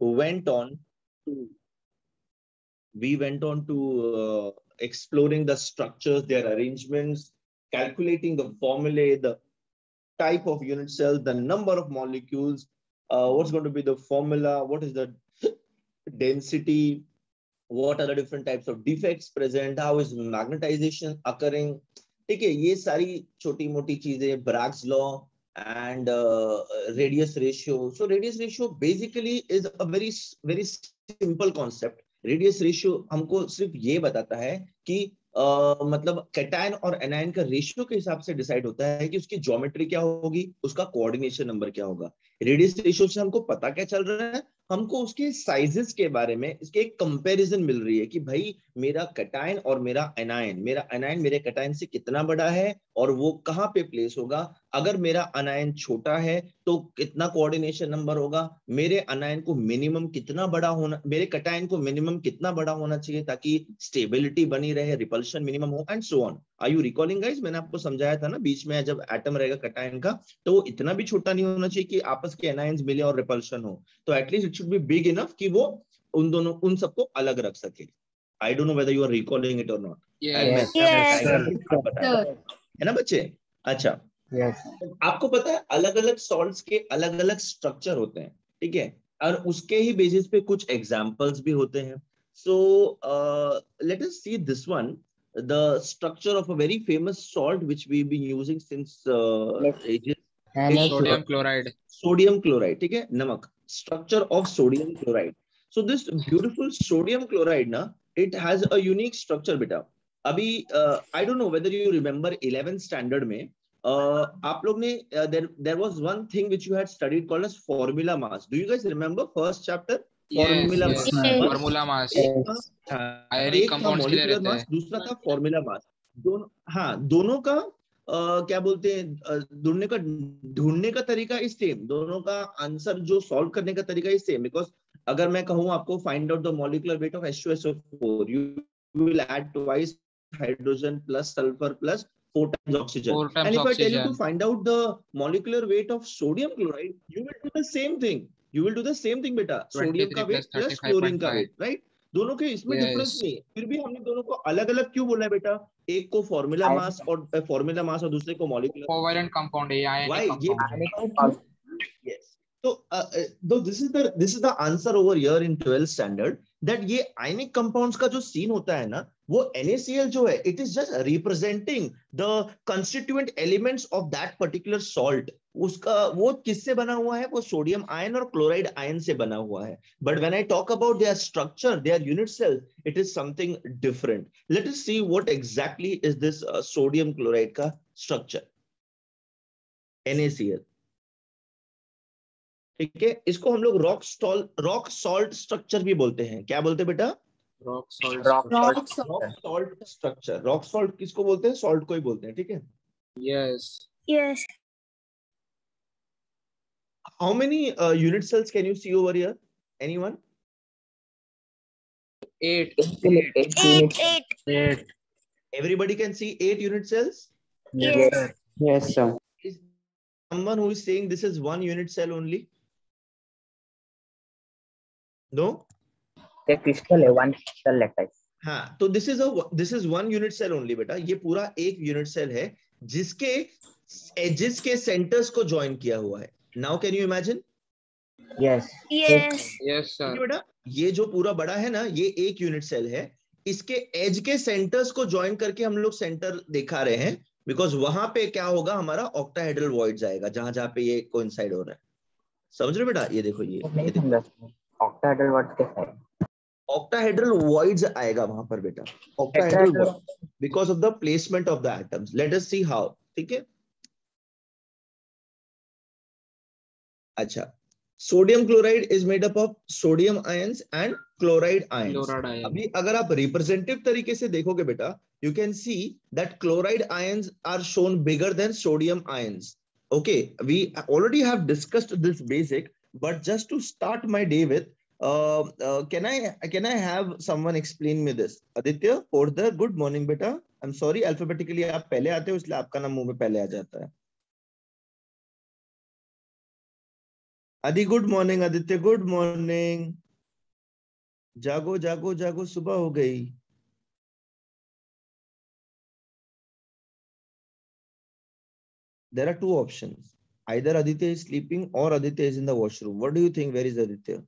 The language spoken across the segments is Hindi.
went on to we went on to exploring the structures, their arrangements, calculating the formulae, the type of unit cells, the number of molecules, what's going to be the formula, what is the density, what are the different types of defects present, how is magnetization occurring. ठीक है, ये सारी छोटी मोटी चीजें, Bragg's law and radius ratio. So radius ratio basically is a very simple concept. Radius ratio हमको सिर्फ ये बताता है कि मतलब कैटायन और एनायन का रेशियो के हिसाब से डिसाइड होता है कि उसकी ज्योमेट्री क्या होगी, उसका कोऑर्डिनेशन नंबर क्या होगा। रेडियस रेशियो से हमको पता क्या चल रहा है, हमको उसके साइजेस के बारे में इसके एक कंपैरिजन मिल रही है कि भाई मेरा कैटायन और मेरा एनायन मेरे कैटायन से कितना बड़ा है और वो कहाँ पे प्लेस होगा। अगर मेरा अनायन छोटा है तो कितना कोऑर्डिनेशन नंबर होगा, मेरे अनायन को मिनिमम कितना बड़ा होना, मेरे कैटायन को मिनिमम कितना बड़ा होना चाहिए ताकि स्टेबिलिटी बनी रहे, रिपल्शन मिनिमम हो, and so on. Are you recalling guys? मैंने आपको समझाया था ना बीच में, जब एटम रहेगा कैटायन का तो वो इतना भी छोटा नहीं होना चाहिए कि आपस के एनायंस मिले और रिपल्शन हो, तो at least it should be big enough कि वो उन सबको अलग रख सके। I don't know whether you are recalling it और नॉट। है ना बच्चे? अच्छा, आपको पता है अलग अलग सॉल्ट्स के अलग अलग स्ट्रक्चर होते हैं, ठीक है, और उसके ही बेसिस पे कुछ एग्जांपल्स भी होते हैं। So let us see this one, the structure of a very famous salt which we've been using since ages is sodium chloride. Sodium chloride, ठीक है, नमक। Structure of sodium chloride. So this beautiful sodium chloride ना, it has a unique structure बेटा। अभी I don't know whether you remember 11th standard में आप लोग ने there was one thing which you had studied called as formula mass. Do you guys remember first chapter? Formula mass. Formula mass एक था मॉलिक्यूलर मास, दूसरा था फॉर्मूला मास। दोनों, हाँ, दोनों का क्या बोलते हैं, ढूंढने का तरीका इज सेम, दोनों का आंसर जो सॉल्व करने का तरीका इज सेम। बिकॉज अगर मैं कहूँ आपको find out the molecular weight of H2SO4, you will add twice hydrogen plus sulphur plus 4 times oxygen. And if I tell you to find out the molecular weight of sodium chloride, you will do the same thing. You will do the same thing बेटा, सोडियम का वेट प्लस क्लोरीन का वेट, राइट? दोनों के इसमें डिफरेंस नहीं है, फिर भी हमने दोनों को अलग अलग क्यों बोला है बेटा? एक को फॉर्मूला मास और दूसरे को मॉलिक्यूलर कोवेलेंट कंपाउंड है, ionic compound. Yes. So though this is the answer over here in 12th standard, that ये ionic compounds का जो सीन होता है ना, वो NaCl जो है, it is just representing the constituent elements of that particular salt. उसका वो किससे बना हुआ है? वो सोडियम आयन और क्लोराइड आयन से बना हुआ है। But when I talk about their structure, their unit cells, it is something different. Let us see what exactly is this sodium chloride का structure. NaCl, ठीक है, इसको हम लोग रॉक सॉल्ट स्ट्रक्चर भी बोलते हैं। क्या बोलते हैं बेटा? Rock salt structure. Rock salt किसको बोलते हैं? सॉल्ट को ही बोलते हैं, ठीक है। Yes. How many unit cells can you see over here? Anyone? 8. Everybody can see 8 unit cells? Yes sir. Is someone who is saying this is one unit cell only? No? The crystal है, one crystal लगता है। हाँ, तो this is one unit cell only बेटा। ये पूरा एक यूनिट सेल है जिसके एजेस के सेंटर्स को ज्वाइन किया हुआ है। Now can you imagine? Yes sir. बेटा ये जो पूरा बड़ा है ना, ये एक यूनिट सेल है, इसके एज के सेंटर्स को ज्वाइन करके हम लोग सेंटर दिखा रहे हैं, बिकॉज वहां पे क्या होगा, हमारा ऑक्टाहेड्रल वॉइड्स आएगा जहां जहां पे ये कोइंसाइड हो रहा है। समझ रहे बेटा? ये देखो, ये ऑक्टाहेड्रल वॉइड्स कैसा है? ऑक्टाहेड्रल वॉइड्स आएगा वहां पर बेटा, octahedral voids, because of the placement of the atoms. Let us see how, ठीक है। अच्छा, sodium chloride is made up of sodium ions and chloride ions. अभी अगर आप रिप्रेजेंटेटिव तरीके से देखोगे बेटा, you can see that chloride ions are shown bigger than sodium ions. Okay, we already have discussed this basic, but just to start my day with, can I have someone explain me this? Aditya Porter, good morning beta. I'm sorry, alphabetically आप पहले आते हो इसलिए आपका नाम मुंह में पहले आ जाता है। आदि good morning, Aditya good morning. जागो जागो जागो, सुबह हो गई। There are two options. Either Aditya is sleeping or Aditya is in the washroom. What do you think? Where is Aditya?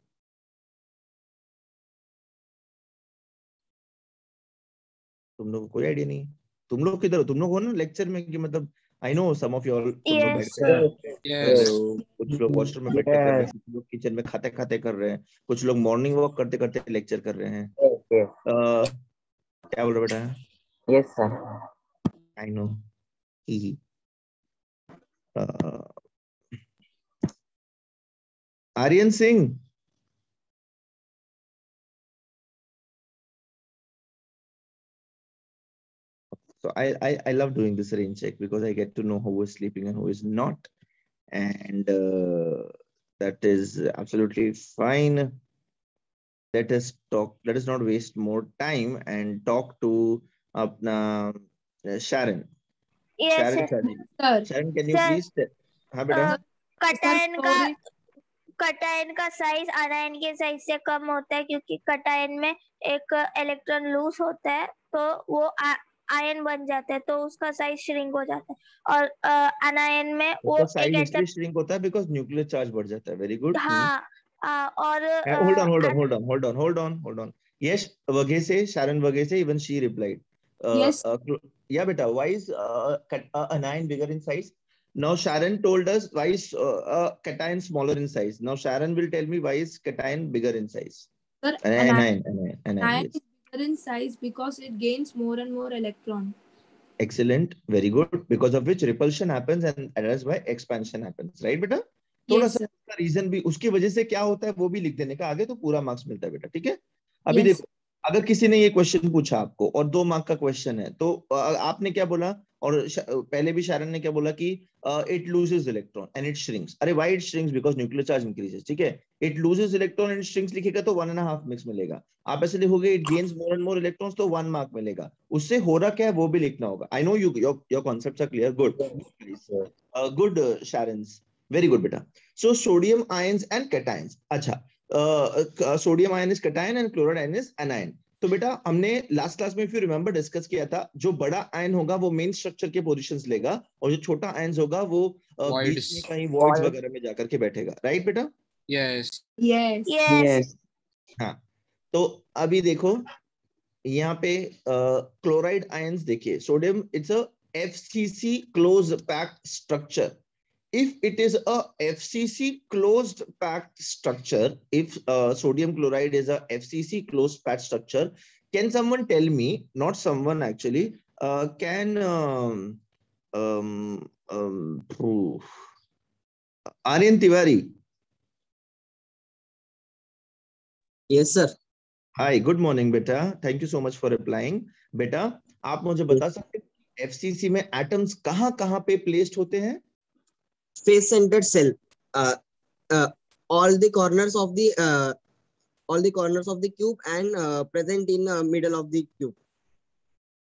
तुम लोग को कोई आइडिया नहीं? तुम लोग किधर हो? तुम लोग हो ना लेक्चर में कि मतलब I know some of you all, तुम लोग बैठ कर कर रहे हो, कुछ लोग वॉशरूम में बैठ कर रहे हैं, कुछ लोग किचन में खाते खाते कर रहे हैं, कुछ लोग मॉर्निंग वॉक करते करते लेक्चर कर रहे हैं। क्या बोल रहे बेटा? Yes sir, I know. Aryan Singh, so I love doing this rain check because I get to know who is sleeping and who is not, and that is absolutely fine. Let us talk. Let us not waste more time and talk to Sharon. Yes, Sharon, sir. Sharon, can you Sir, please? हाँ बेटा। कटायन का साइज आनायन के साइज से कम होता है क्योंकि कटायन में एक इलेक्ट्रॉन लूज होता है तो वो आयन बन जाता है तो उसका साइज श्रिंक हो जाता है, और अनायन में वो साइज इसलिए श्रिंक होता है बिकॉज़ न्यूक्लियर चार्ज बढ़ जाता है। Very good. हाँ, और hold on. Yes, वगैरह से, Sharon वगैरह से, even she replied. Yes. Yeah beta, why is anion bigger in size? Now Sharon told us why is cation smaller in size. Now Sharon will tell me why is cation bigger in size. Sir, anion anion yes. is bigger in size because it gains more and more electron. Excellent, very good. Because of which repulsion happens and that's why expansion happens, right बेटा? थोड़ा सा रीजन भी उसकी वजह से क्या होता है वो भी लिख देने का आगे, तो पूरा मार्क्स मिलता है बेटा। ठीक है, अभी देखो, अगर किसी ने ये क्वेश्चन पूछा आपको और 2 मार्क का क्वेश्चन है तो आपने क्या बोला, और पहले भी शारन ने क्या बोला कि it loses electron and it shrinks. अरे why it shrinks? Because nuclear charge increases. ठीक है, it loses electron and shrinks लिखेगा तो 1.5 मिक्स मिलेगा। आप ऐसे लिखोगे it gains more and more electrons तो 1 मार्क मिलेगा। उससे हो रहा क्या है वो भी लिखना होगा। I know your concepts are clear. Good शारन्स, वेरी गुड बेटा। So sodium ions and cations. अच्छा, sodium ion is cation and chloride ion is anion. तो बेटा हमने लास्ट क्लास में इफ यू रिमेंबर डिस्कस किया था, जो बड़ा आयन होगा वो मेन स्ट्रक्चर के पोजीशंस लेगा और जो छोटा आयन होगा वो बीच में कहीं वॉइड्स वगैरह में जाकर के बैठेगा। राइट बेटा? यस। हाँ, तो अभी देखो यहाँ पे क्लोराइड आयंस देखिए, sodium it's a FCC closed packed structure. If it is a FCC closed packed structure, if sodium chloride is a FCC closed packed structure, can someone tell me, not someone actually, can Aryan Tiwari? Yes sir. Hi, good morning beta, thank you so much for replying. बेटा आप मुझे बता सकते हैं FCC में एटम्स कहाँ कहाँ पे प्लेस्ड होते हैं? Face centered cell, all the corners of the cube and present in middle of the cube.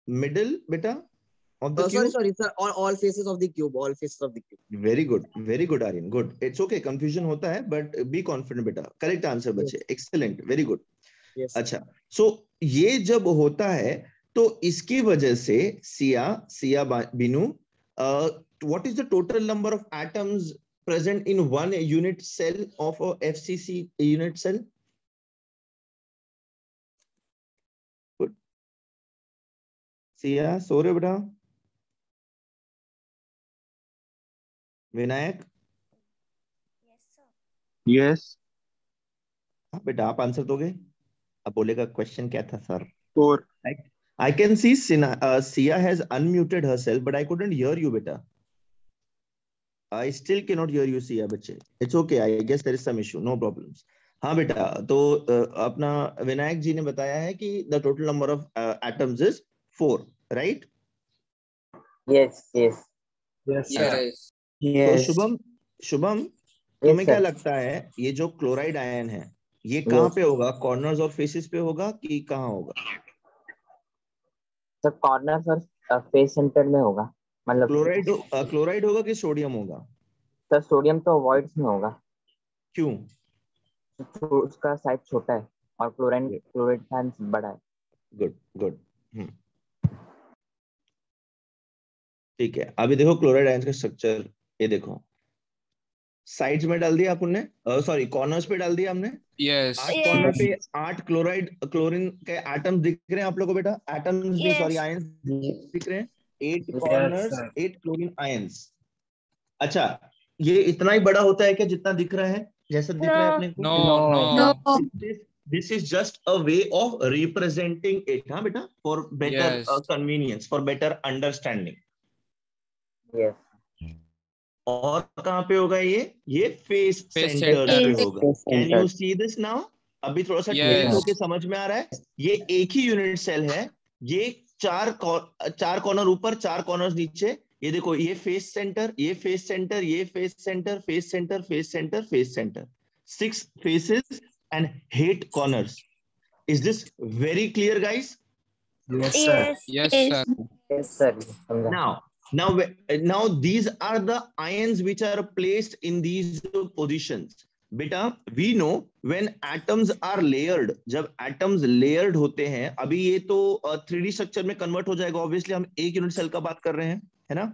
Middle beta of the cube? Sorry sir, all faces of the cube, Very good Aryan, good. It's okay, confusion होता है but be confident बेटा। correct answer बच्चे, excellent, very good. Yes. अच्छा, so ये जब होता है तो इसकी वजह से सिया बिनु, what is the total number of atoms present in one unit cell of a FCC unit cell? Good. Siya सो रहे बेटा? विनायक? Yes. बेटा आप आंसर दोगे? अब बोलेगा क्वेश्चन क्या था sir? 4. I can see Sia has unmuted herself, but I couldn't hear you, beta. I still cannot hear you, Sia, बच्चे. It's okay. I guess there is some issue. No problems. हाँ बेटा, तो अपना विनायक जी ने बताया है कि the total number of atoms is 4, right? Yes. तो शुभम तुम्हें क्या लगता है ये जो क्लोराइड आयन है ये कहाँ पे होगा? कॉर्नर्स और फेसेस पे होगा कि कहाँ होगा? सर कॉर्नर्स और फेस सेंटर में होगा। मतलब क्लोराइड होगा कि सोडियम होगा? सर सोडियम तो वॉइड्स में होगा। क्यों? तो उसका साइज छोटा है और क्लोराइड का बड़ा है। Good good. ठीक है, अभी देखो क्लोराइड आयंस का स्ट्रक्चर, ये देखो साइड्स में डाल दिया आपने, सॉरी कॉर्नर्स पे डाल दिया हमने। यस 8 कॉर्नर पे 8 क्लोरीन के एटम्स दिख रहे हैं आप लोगों को बेटा? एटम्स नहीं, सॉरी आयंस दिख रहे हैं। 8 कॉर्नर्स, 8 क्लोरीन आयंस। अच्छा, ये इतना ही बड़ा होता है क्या जितना दिख रहा है, जैसा दिख रहा है अपने को? No This is just a way of representing it, हाँ बेटा, for better Yes. convenience, for better understanding. Yes. और कहाँ पे होगा ये फेस Face सेंटर्स center. पे होगा। Can you see this now? अभी थोड़ा सा Yes. टिल्ट होके समझ में आ रहा है। ये एक ही यूनिट सेल है, ये चार कॉर्नर ऊपर, 4 कॉर्नर्स नीचे। ये देखो, ये फेस सेंटर, ये फेस सेंटर, ये face centre, face centre, face centre, face centre, 6 faces and 8 corners. Is this very clear, guys? Yes, sir. Yes, sir. Yes, sir. समझा। Now these are the ions which are placed in these positions. बेटा, we know when atoms are layered, जब atoms layered होते हैं, अभी ये तो 3D स्ट्रक्चर में कन्वर्ट हो जाएगा, ऑब्वियसली हम एक यूनिट सेल का बात कर रहे हैं, है ना?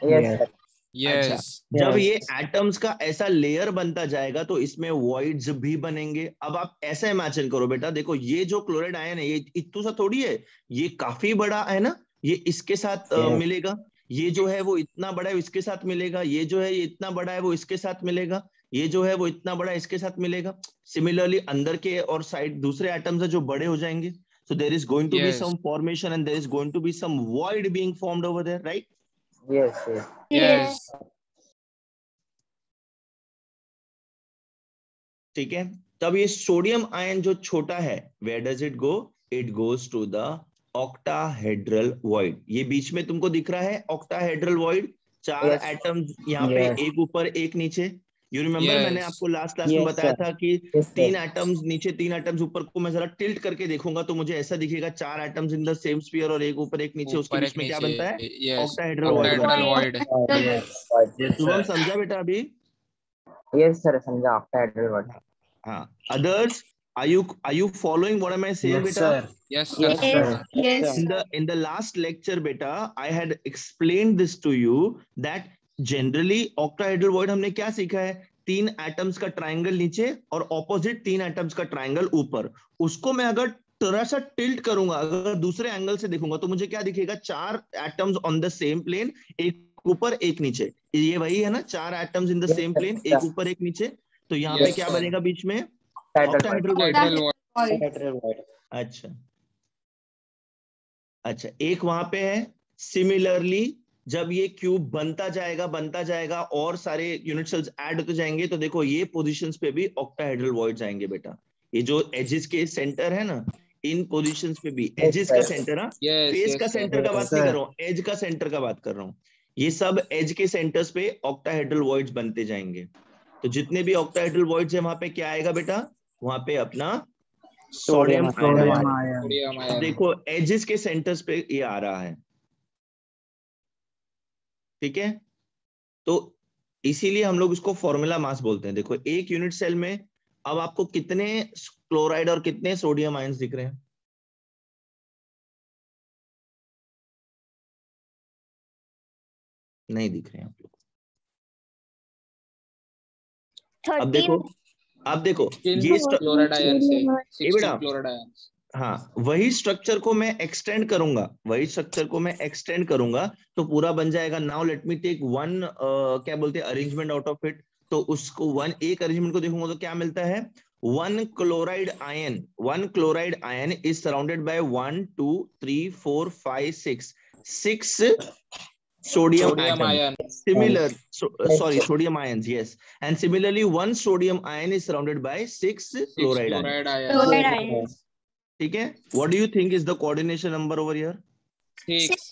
Yes, sir. Yes. अच्छा, जब ये एटम्स का ऐसा लेयर बनता जाएगा तो इसमें वॉइड्स भी बनेंगे। अब आप ऐसा इमेजिन करो बेटा, देखो ये जो क्लोराइड आयन है, ये इतना सा थोड़ी है, ये काफी बड़ा है ना, ये इसके साथ मिलेगा। ये जो है वो इतना बड़ा है, इसके साथ मिलेगा। ये जो है ये इतना बड़ा है, वो इसके साथ मिलेगा। ये जो है वो इतना बड़ा है, इसके साथ मिलेगा। सिमिलरली अंदर के और साइड दूसरे एटम्स है जो बड़े हो जाएंगे। So there is going to be Yes. some formation and there is going to be some void being formed over there, right? Yes, yes. Yes. ठीक है, तब ये सोडियम आयन जो छोटा है, where does it go? It goes to the octahedral void. ये बीच में तुमको दिख रहा है ऑक्टाहेड्रल वॉइड, 4 Yes. एटम्स यहाँ पे, एक ऊपर एक नीचे। You remember, Yes. मैंने आपको लास्ट क्लास में Yes, बताया sir. था कि Yes, sir. 3 एटम्स नीचे, 3 एटम्स ऊपर को मैं जरा टिल्ट करके देखूंगा तो मुझे ऐसा दिखेगा, 4 atoms in the same sphere और एक ऊपर एक नीचे, उसके ऊपर बीच एक में क्या नीचे। बनता है? Yes. ऑक्टाहेड्रल वॉइड Octahedral बनता है। void. Yes, शुभम समझा बेटा अभी? yes, sir. समझा octahedral word. हाँ, others, are you following what am I saying, beta? Yes, sir. Yes, sir. Yes. In the last lecture, beta, I had explained this to you that generally octahedral void हमने क्या सीखा है? 3 एटम्स का ट्राइंगल नीचे और ऑपोजिट 3 एटम्स का ट्राइंगल ऊपर। उसको मैं अगर थोड़ा सा टिल्ट करूंगा, अगर दूसरे एंगल से देखूंगा तो मुझे क्या दिखेगा? 4 atoms on the same plane, एक ऊपर एक नीचे। ये वही है ना, 4 atoms in the Yes, same sir. Plane, एक ऊपर एक नीचे। तो यहाँ पे Yes, क्या sir. बनेगा बीच में? Octahedral word. Octahedral void. Octahedral void. अच्छा अच्छा, एक वहां पे है। सिमिलरली जब ये क्यूब बनता जाएगा और सारे यूनिट सेल्स ऐड होते जाएंगे, तो देखो ये पोजीशंस पे भी ऑक्टाहेड्रल वॉइड्स आएंगे बेटा। ये जो एजेस के सेंटर है ना, इन पोजीशंस पे भी एजेस का सेंटर, हाँ, Yes, फेस yes, का sir. सेंटर का बात नहीं कर रहा हूँ, एज का सेंटर का बात कर रहा हूँ। ये सब एज के सेंटर्स पे ऑक्टाहेड्रल वॉइड्स बनते जाएंगे। तो जितने भी ऑक्टाहेड्रल वॉइड्स है वहां पे क्या आएगा बेटा? वहां पे अपना सोडियम आयन। Sodium अब ion. देखो एजेस के सेंटर्स पे ये आ रहा है, ठीक है? तो इसीलिए हम लोग इसको फॉर्मूला मास बोलते हैं। देखो एक यूनिट सेल में अब आपको कितने क्लोराइड और कितने सोडियम आयंस दिख रहे हैं? नहीं दिख रहे हैं आप लोग। अब देखो ये Chloride ions है. ये बेटा, 16 chloride ions. हाँ, वही स्ट्रक्चर को मैं एक्सटेंड करूंगा, तो पूरा बन जाएगा। Now let me take one, क्या बोलते हैं, अरेंजमेंट आउट ऑफ इट। तो उसको एक अरेंजमेंट को देखूंगा तो क्या मिलता है? One chloride ion is surrounded bye 1 2 3 4 5 6 sodium ion. sodium ions, yes. And similarly, one sodium ion is surrounded by 6 chloride ions. ठीक है? What do you think is the coordination number over here? 6.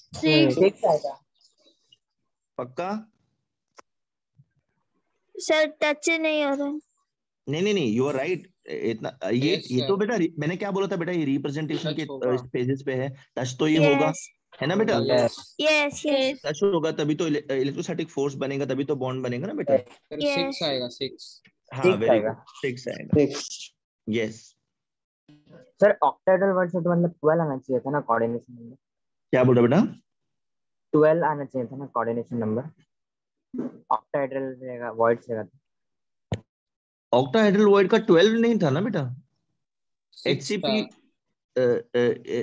पक्का? सर टच नहीं हो रहा। नहीं, you are right. इतना ये तो बेटा, मैंने क्या बोला था बेटा, ये रिप्रेजेंटेशन के पेजेस पे है, टच तो ये होगा, है ना बेटा? यस टच होगा तभी तो इलेक्ट्रोस्टैटिक फोर्स बनेगा, तभी तो बॉन्ड बनेगा ना बेटा? 6 आएगा, 6. हाँ 6 वेरी आएगा। गुड 6 आएगा। यस सर ऑक्टाहेड्रल वर्ड से तो मतलब 12 आना चाहिए था ना कोऑर्डिनेशन नंबर। क्या बोल रहे बेटा? 12 आना चाहिए था ना कोऑर्डिनेशन नंबर। ऑक्टाहेड्रल रहेगा वर्ड से। ऑक्टाहेड्रल वॉइड का 12 नहीं था ना बेटा? 6 HCP था।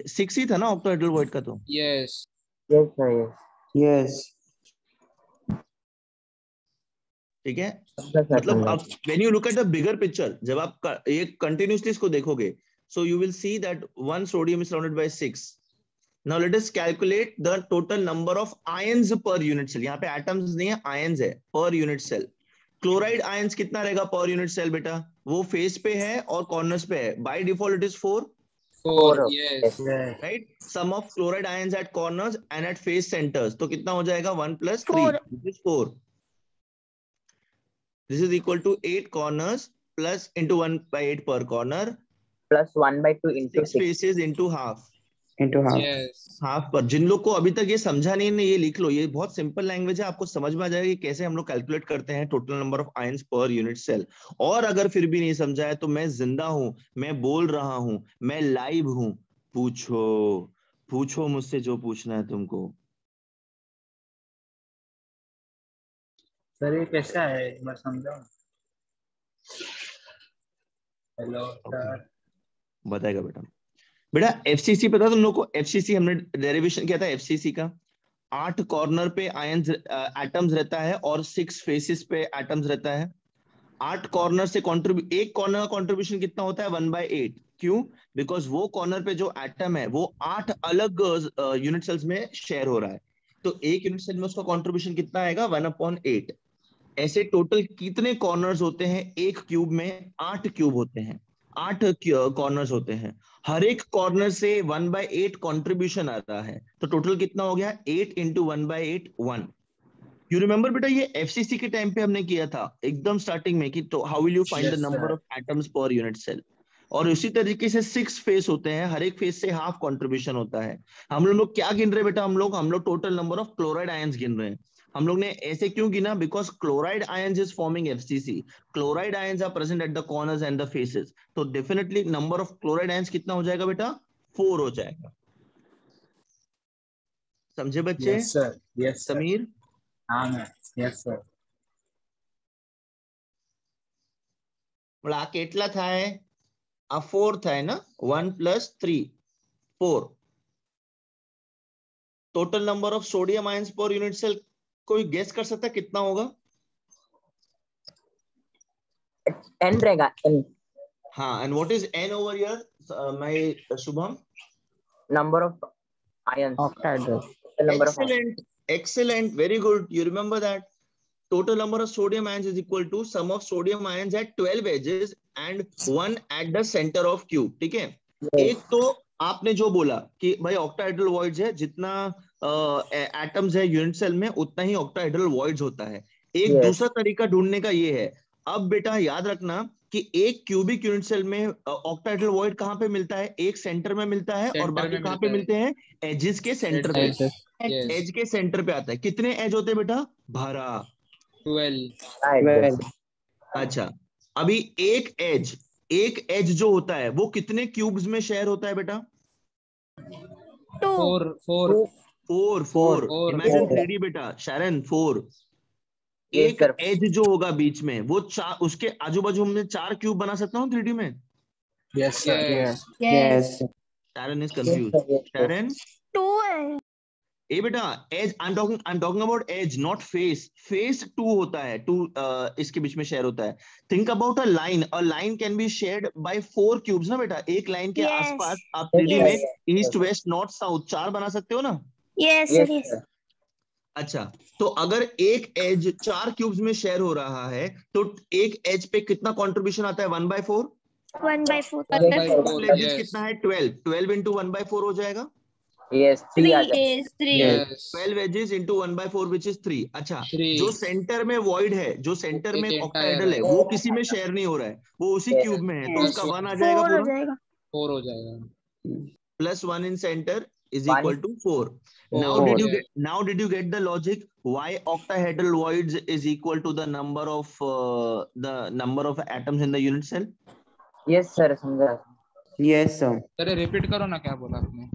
6 ही था ना ऑक्टाहेड्रल वॉइड का तो। Yes yes sir Yes. ठीक है यस। मतलब अब when you look at the bigger picture, जब आप ये कंटिन्यूअसली इसको देखोगे, so you will see that 1 sodium is surrounded by 6. Now let us calculate the total number of ions per unit cell. यहाँ पे एटम्स नहीं है, आयंस है पर यूनिट सेल. क्लोराइड आयंस कितना रहेगा पर यूनिट सेल बेटा? वो फेस पे है और कॉर्नर्स पे है. By default it is 4, 4 yes right? Sum of chloride ions at corners and at face centres, तो कितना हो जाएगा 1 + 3 4 which is 4. This is equal to 8 corners plus into 1/8 per corner plus 1/2 into 6 6 faces into half. Into half. Yes half पर. जिन लोग को अभी तक ये समझा नहीं है ये लिख लो, ये बहुत सिंपल लैंग्वेज है, आपको समझ में आ जाएगा कि कैसे हम लोग कैलकुलेट करते हैं total number of ions per unit cell. और अगर फिर भी नहीं समझा है तो मैं जिंदा हूं, मैं बोल रहा हूं, मैं लाइव हूं. पूछो पूछो मुझसे जो पूछना है तुमको. सर ये कैसा है एक बार समझाओ। Hello sir. बताएगा बेटा. बेटा एफसीसी पता तुम लोग को? एफसीसी हमने डेरिवेशन किया था एफसीसी का. 8 कॉर्नर पे आयंस एटम्स रहता है और 6 फेसेस पे एटम्स रहता है. 8 कॉर्नर से एक कॉर्नर का कॉन्ट्रीब्यूशन कितना होता है 1/8. क्यों? बिकॉज वो कॉर्नर पे जो एटम है वो 8 अलग यूनिट सेल्स में शेयर हो रहा है. तो एक यूनिट सेल में उसका कॉन्ट्रीब्यूशन कितना आएगा 1/8. ऐसे टोटल कितने कॉर्नर्स होते हैं एक क्यूब में? 8 क्यूब होते हैं, 8 कॉर्नर्स होते हैं. हर एक कॉर्नर से 1/8 कॉन्ट्रीब्यूशन आता है. तो टोटल कितना हो गया? 8 × 1/8 1. यू रिमेंबर बेटा ये एफसीसी के टाइम पे हमने किया था एकदम स्टार्टिंग में कि तो how will you find the Yes, number sir. Of atoms per unit cell. और उसी तरीके से 6 फेस होते हैं, हर एक फेस से हाफ कंट्रीब्यूशन होता है. हम लोग क्या गिन रहे हैं बेटा? हम लोग total number of chloride ions गिन रहे हैं. हम लोग ने ऐसे क्यों गिना? Because chloride ions is forming FCC. Chloride ions are present at the corners and the faces. तो definitely number of chloride ions कितना हो जाएगा बेटा? 4 हो जाएगा. समझे बच्चे? Yes, sir. Yes, sir. Sameer हाँ मैम. Yes, sir. આ કેટલા થાય? આ 4 થાય ને? 1 + 3 4. Total number of sodium ions per unit cell कोई गेस कर सकता है कितना होगा? n रहेगा n. हाँ, and what is n over here my Shubham? Number of ions. Octahedral. Number of Excellent, very good. You remember that total number of sodium ions is equal to sum of sodium ions at 12 edges and 1 at the center of cube. ठीक है. एक तो आपने जो बोला कि भाई ऑक्टाहेड्रल वॉइड्स है, जितना एटम्स है यूनिट सेल में उतना ही ऑक्टाहेड्रल वॉइड्स होता है. एक दूसरा तरीका ढूंढने का ये है. अब बेटा याद रखना कि एक क्यूबिक यूनिट सेल में ऑक्टाहेड्रल वॉइड कहाँ पे मिलता है? एक सेंटर में मिलता है और बाकी कहाँ पे मिलते हैं? एजेस के सेंटर पे. एज के सेंटर पे आता है. कितने एज होते हैं बेटा? 12. 12 अच्छा, अभी एक एज जो होता है वो कितने क्यूब्स में शेयर होता है बेटा? 4 4. इमेजिन 3D बेटा. शरण 4. एक एज जो होगा बीच में वो उसके आजू बाजू हमने 4 क्यूब बना सकता हूँ 3D में. Yes, sir. Yes. Sharan is confuse. Sharan 2 है. ए बेटा as I am talking about as not face. Face 2 होता है. 2 इसके बीच में शेयर होता है. Think about a line can be shared by 4 cubes ना बेटा. एक लाइन के आसपास आप 3D में ईस्ट वेस्ट नॉर्थ साउथ 4 बना सकते हो ना? यस. अच्छा, तो अगर एक एज 4 क्यूब्स में शेयर हो रहा है तो एक एज पे कितना कंट्रीब्यूशन आता है? 1/4. 1/4 एजेस कितना है? 12 into 1/4 हो जाएगा. Yes 3 uh 3 12 edges into 1/4 which is 3. अच्छा, 3. जो सेंटर में वॉइड है, जो सेंटर में एक ऑक्टाहेड्रल है, वो किसी में शेयर नहीं हो रहा है, वो उसी क्यूब में है. तो उसका 1 आ जाएगा 4 हो पूरा. जाएगा. 4 हो जाएगा. +1 in center is One. equal to 4. Now Four, did you get the logic why octahedral voids is equal to the number of atoms in the unit cell? Yes sir, समझा. Yes, sir. सर रिपीट करो ना क्या बोला आपने.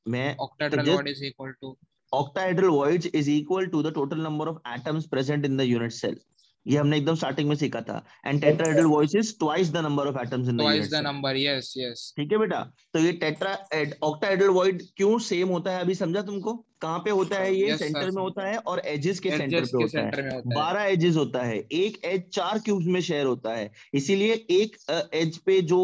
मैं Octahedral just void is equal to. octahedral voids is equal to the total number of atoms present in the unit cell. ये हमने एकदम स्टार्टिंग में सीखा था. And tetrahedral voids is twice the number of atoms in the Twice unit the cell. number. Yes, yes. ठीक है बेटा. तो ये ऑक्टाहेड्रल void क्यों सेम होता है अभी समझा तुमको? कहाँ पे होता है ये? Yes, sir, सेंटर में होता है और एजेस के सेंटर Edges पे के होता center में है. होता है. 12 एजेस होता है. एक एज 4 क्यूब्स में शेयर होता है. इसीलिए एक एज पे जो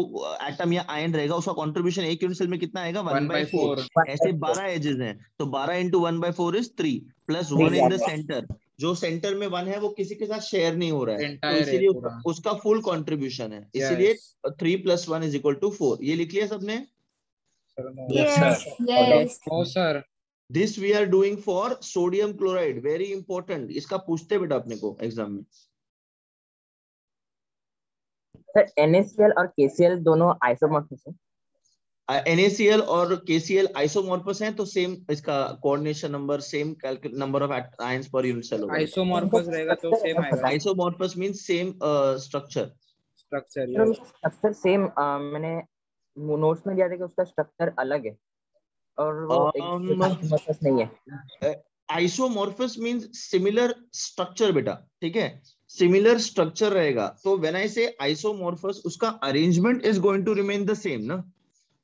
एटम या आयन रहेगा उसका कंट्रीब्यूशन एक यूनिट सेल में कितना आएगा? 1/4. ऐसे 12 एजेस हैं तो 12 into 1/4 is 3 plus 1 in the center. जो सेंटर में 1 है वो किसी के साथ शेयर नहीं हो रहा है, तो Entire इसीलिए है पूरा. उसका फुल कंट्रीब्यूशन है. इसीलिए 3 + 1 = 4. ये लिख लिया सबने? Yes. Yes. No sir. This we are doing for sodium chloride. Very important. इसका पूछते बेटा अपने को एग्जाम में. सर NaCl और KCl दोनों आइसोमॉर्फस हैं. NaCl और KCl आइसोमॉर्फस हैं तो सेम इसका coordination number, same number of ions per unit cell होगा. Isomorphous रहेगा तो same आएगा. Isomorphous means same structure. Structure. Yes. Structure same. मैंने नोट्स में दिया था कि उसका स्ट्रक्चर अलग है और वो आइसोमॉर्फस नहीं है. आइसोमॉर्फस मींस सिमिलर स्ट्रक्चर बेटा. ठीक है, सिमिलर स्ट्रक्चर रहेगा. तो व्हेन आई से आइसोमॉर्फस, उसका arrangement is going to remain the same ना.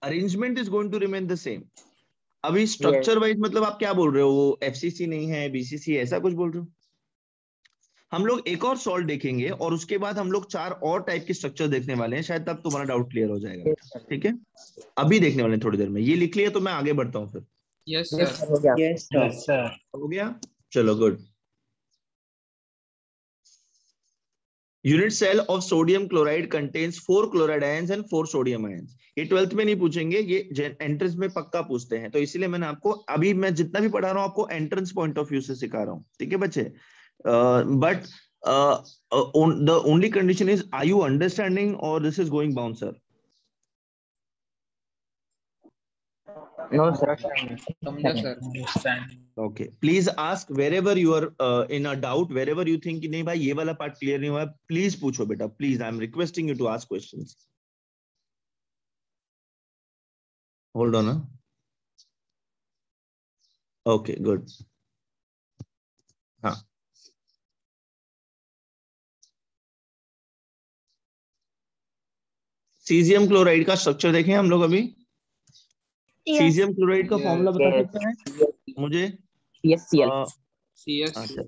Arrangement is going to remain the same. अभी स्ट्रक्चर वाइज मतलब आप क्या बोल रहे हो? वो FCC नहीं है, BCC है, ऐसा कुछ बोल रहे हो? हम लोग एक और सॉल्व देखेंगे और उसके बाद हम लोग 4 और टाइप के स्ट्रक्चर देखने वाले हैं. शायद तब तुम्हारा डाउट क्लियर हो जाएगा. ठीक है, अभी देखने वाले हैं थोड़ी देर में. ये लिख लिया तो मैं आगे बढ़ता हूँ फिर. Yes sir. हो गया. Yes, sir. Yes, sir. हो गया, चलो good. Unit cell of sodium chloride contains 4 chloride ions and 4 sodium ions. ये 12th में नहीं पूछेंगे, ये एंट्रेंस में पक्का पूछते हैं. तो इसीलिए मैंने आपको अभी मैं जितना भी पढ़ा रहा हूँ आपको एंट्रेंस पॉइंट ऑफ व्यू से सिखा रहा हूँ. ठीक है बच्चे? But the only condition is, are you understanding or this is going bouncer? No sir. समझा sir. Understand. Okay, please ask wherever you are in a doubt, wherever you think कि नहीं भाई ये वाला पार्ट क्लियर नहीं हुआ है, प्लीज पूछो बेटा. Please, I am requesting you to ask questions. Hold on. Okay good. हाँ, सीजियम क्लोराइड का स्ट्रक्चर देखें हम लोग अभी. Yes. सीजियम क्लोराइड का फॉर्मूला बता सकते हैं मुझे? CSCl. CS. अच्छा,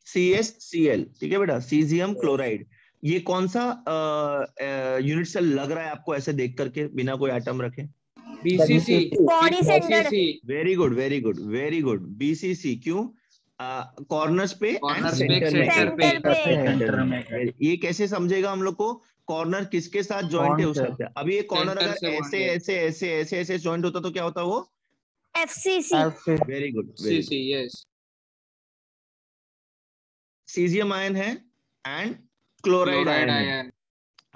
CSCl. ठीक है बेटा, सीजियम क्लोराइड. ये कौन सा यूनिट सेल लग रहा है आपको ऐसे देख करके बिना कोई एटम रखे? BCC. Body centered. Very good, very good, very good. BCC. क्यों? कॉर्नर्स पे एंड Corners पे, सेंटर में. Center पे. Center में. ये कैसे समझेगा हम लोग को? कॉर्नर किसके साथ जॉइंट है Bond उसके से. साथ. अभी ये कॉर्नर Center अगर से bond ऐसे है. ऐसे ऐसे ऐसे ऐसे जॉइंट होता तो क्या होता वो? FCC. Very good, very CC. Yes. Caesium ion है एंड क्लोराइड Chloride आयन है. ion.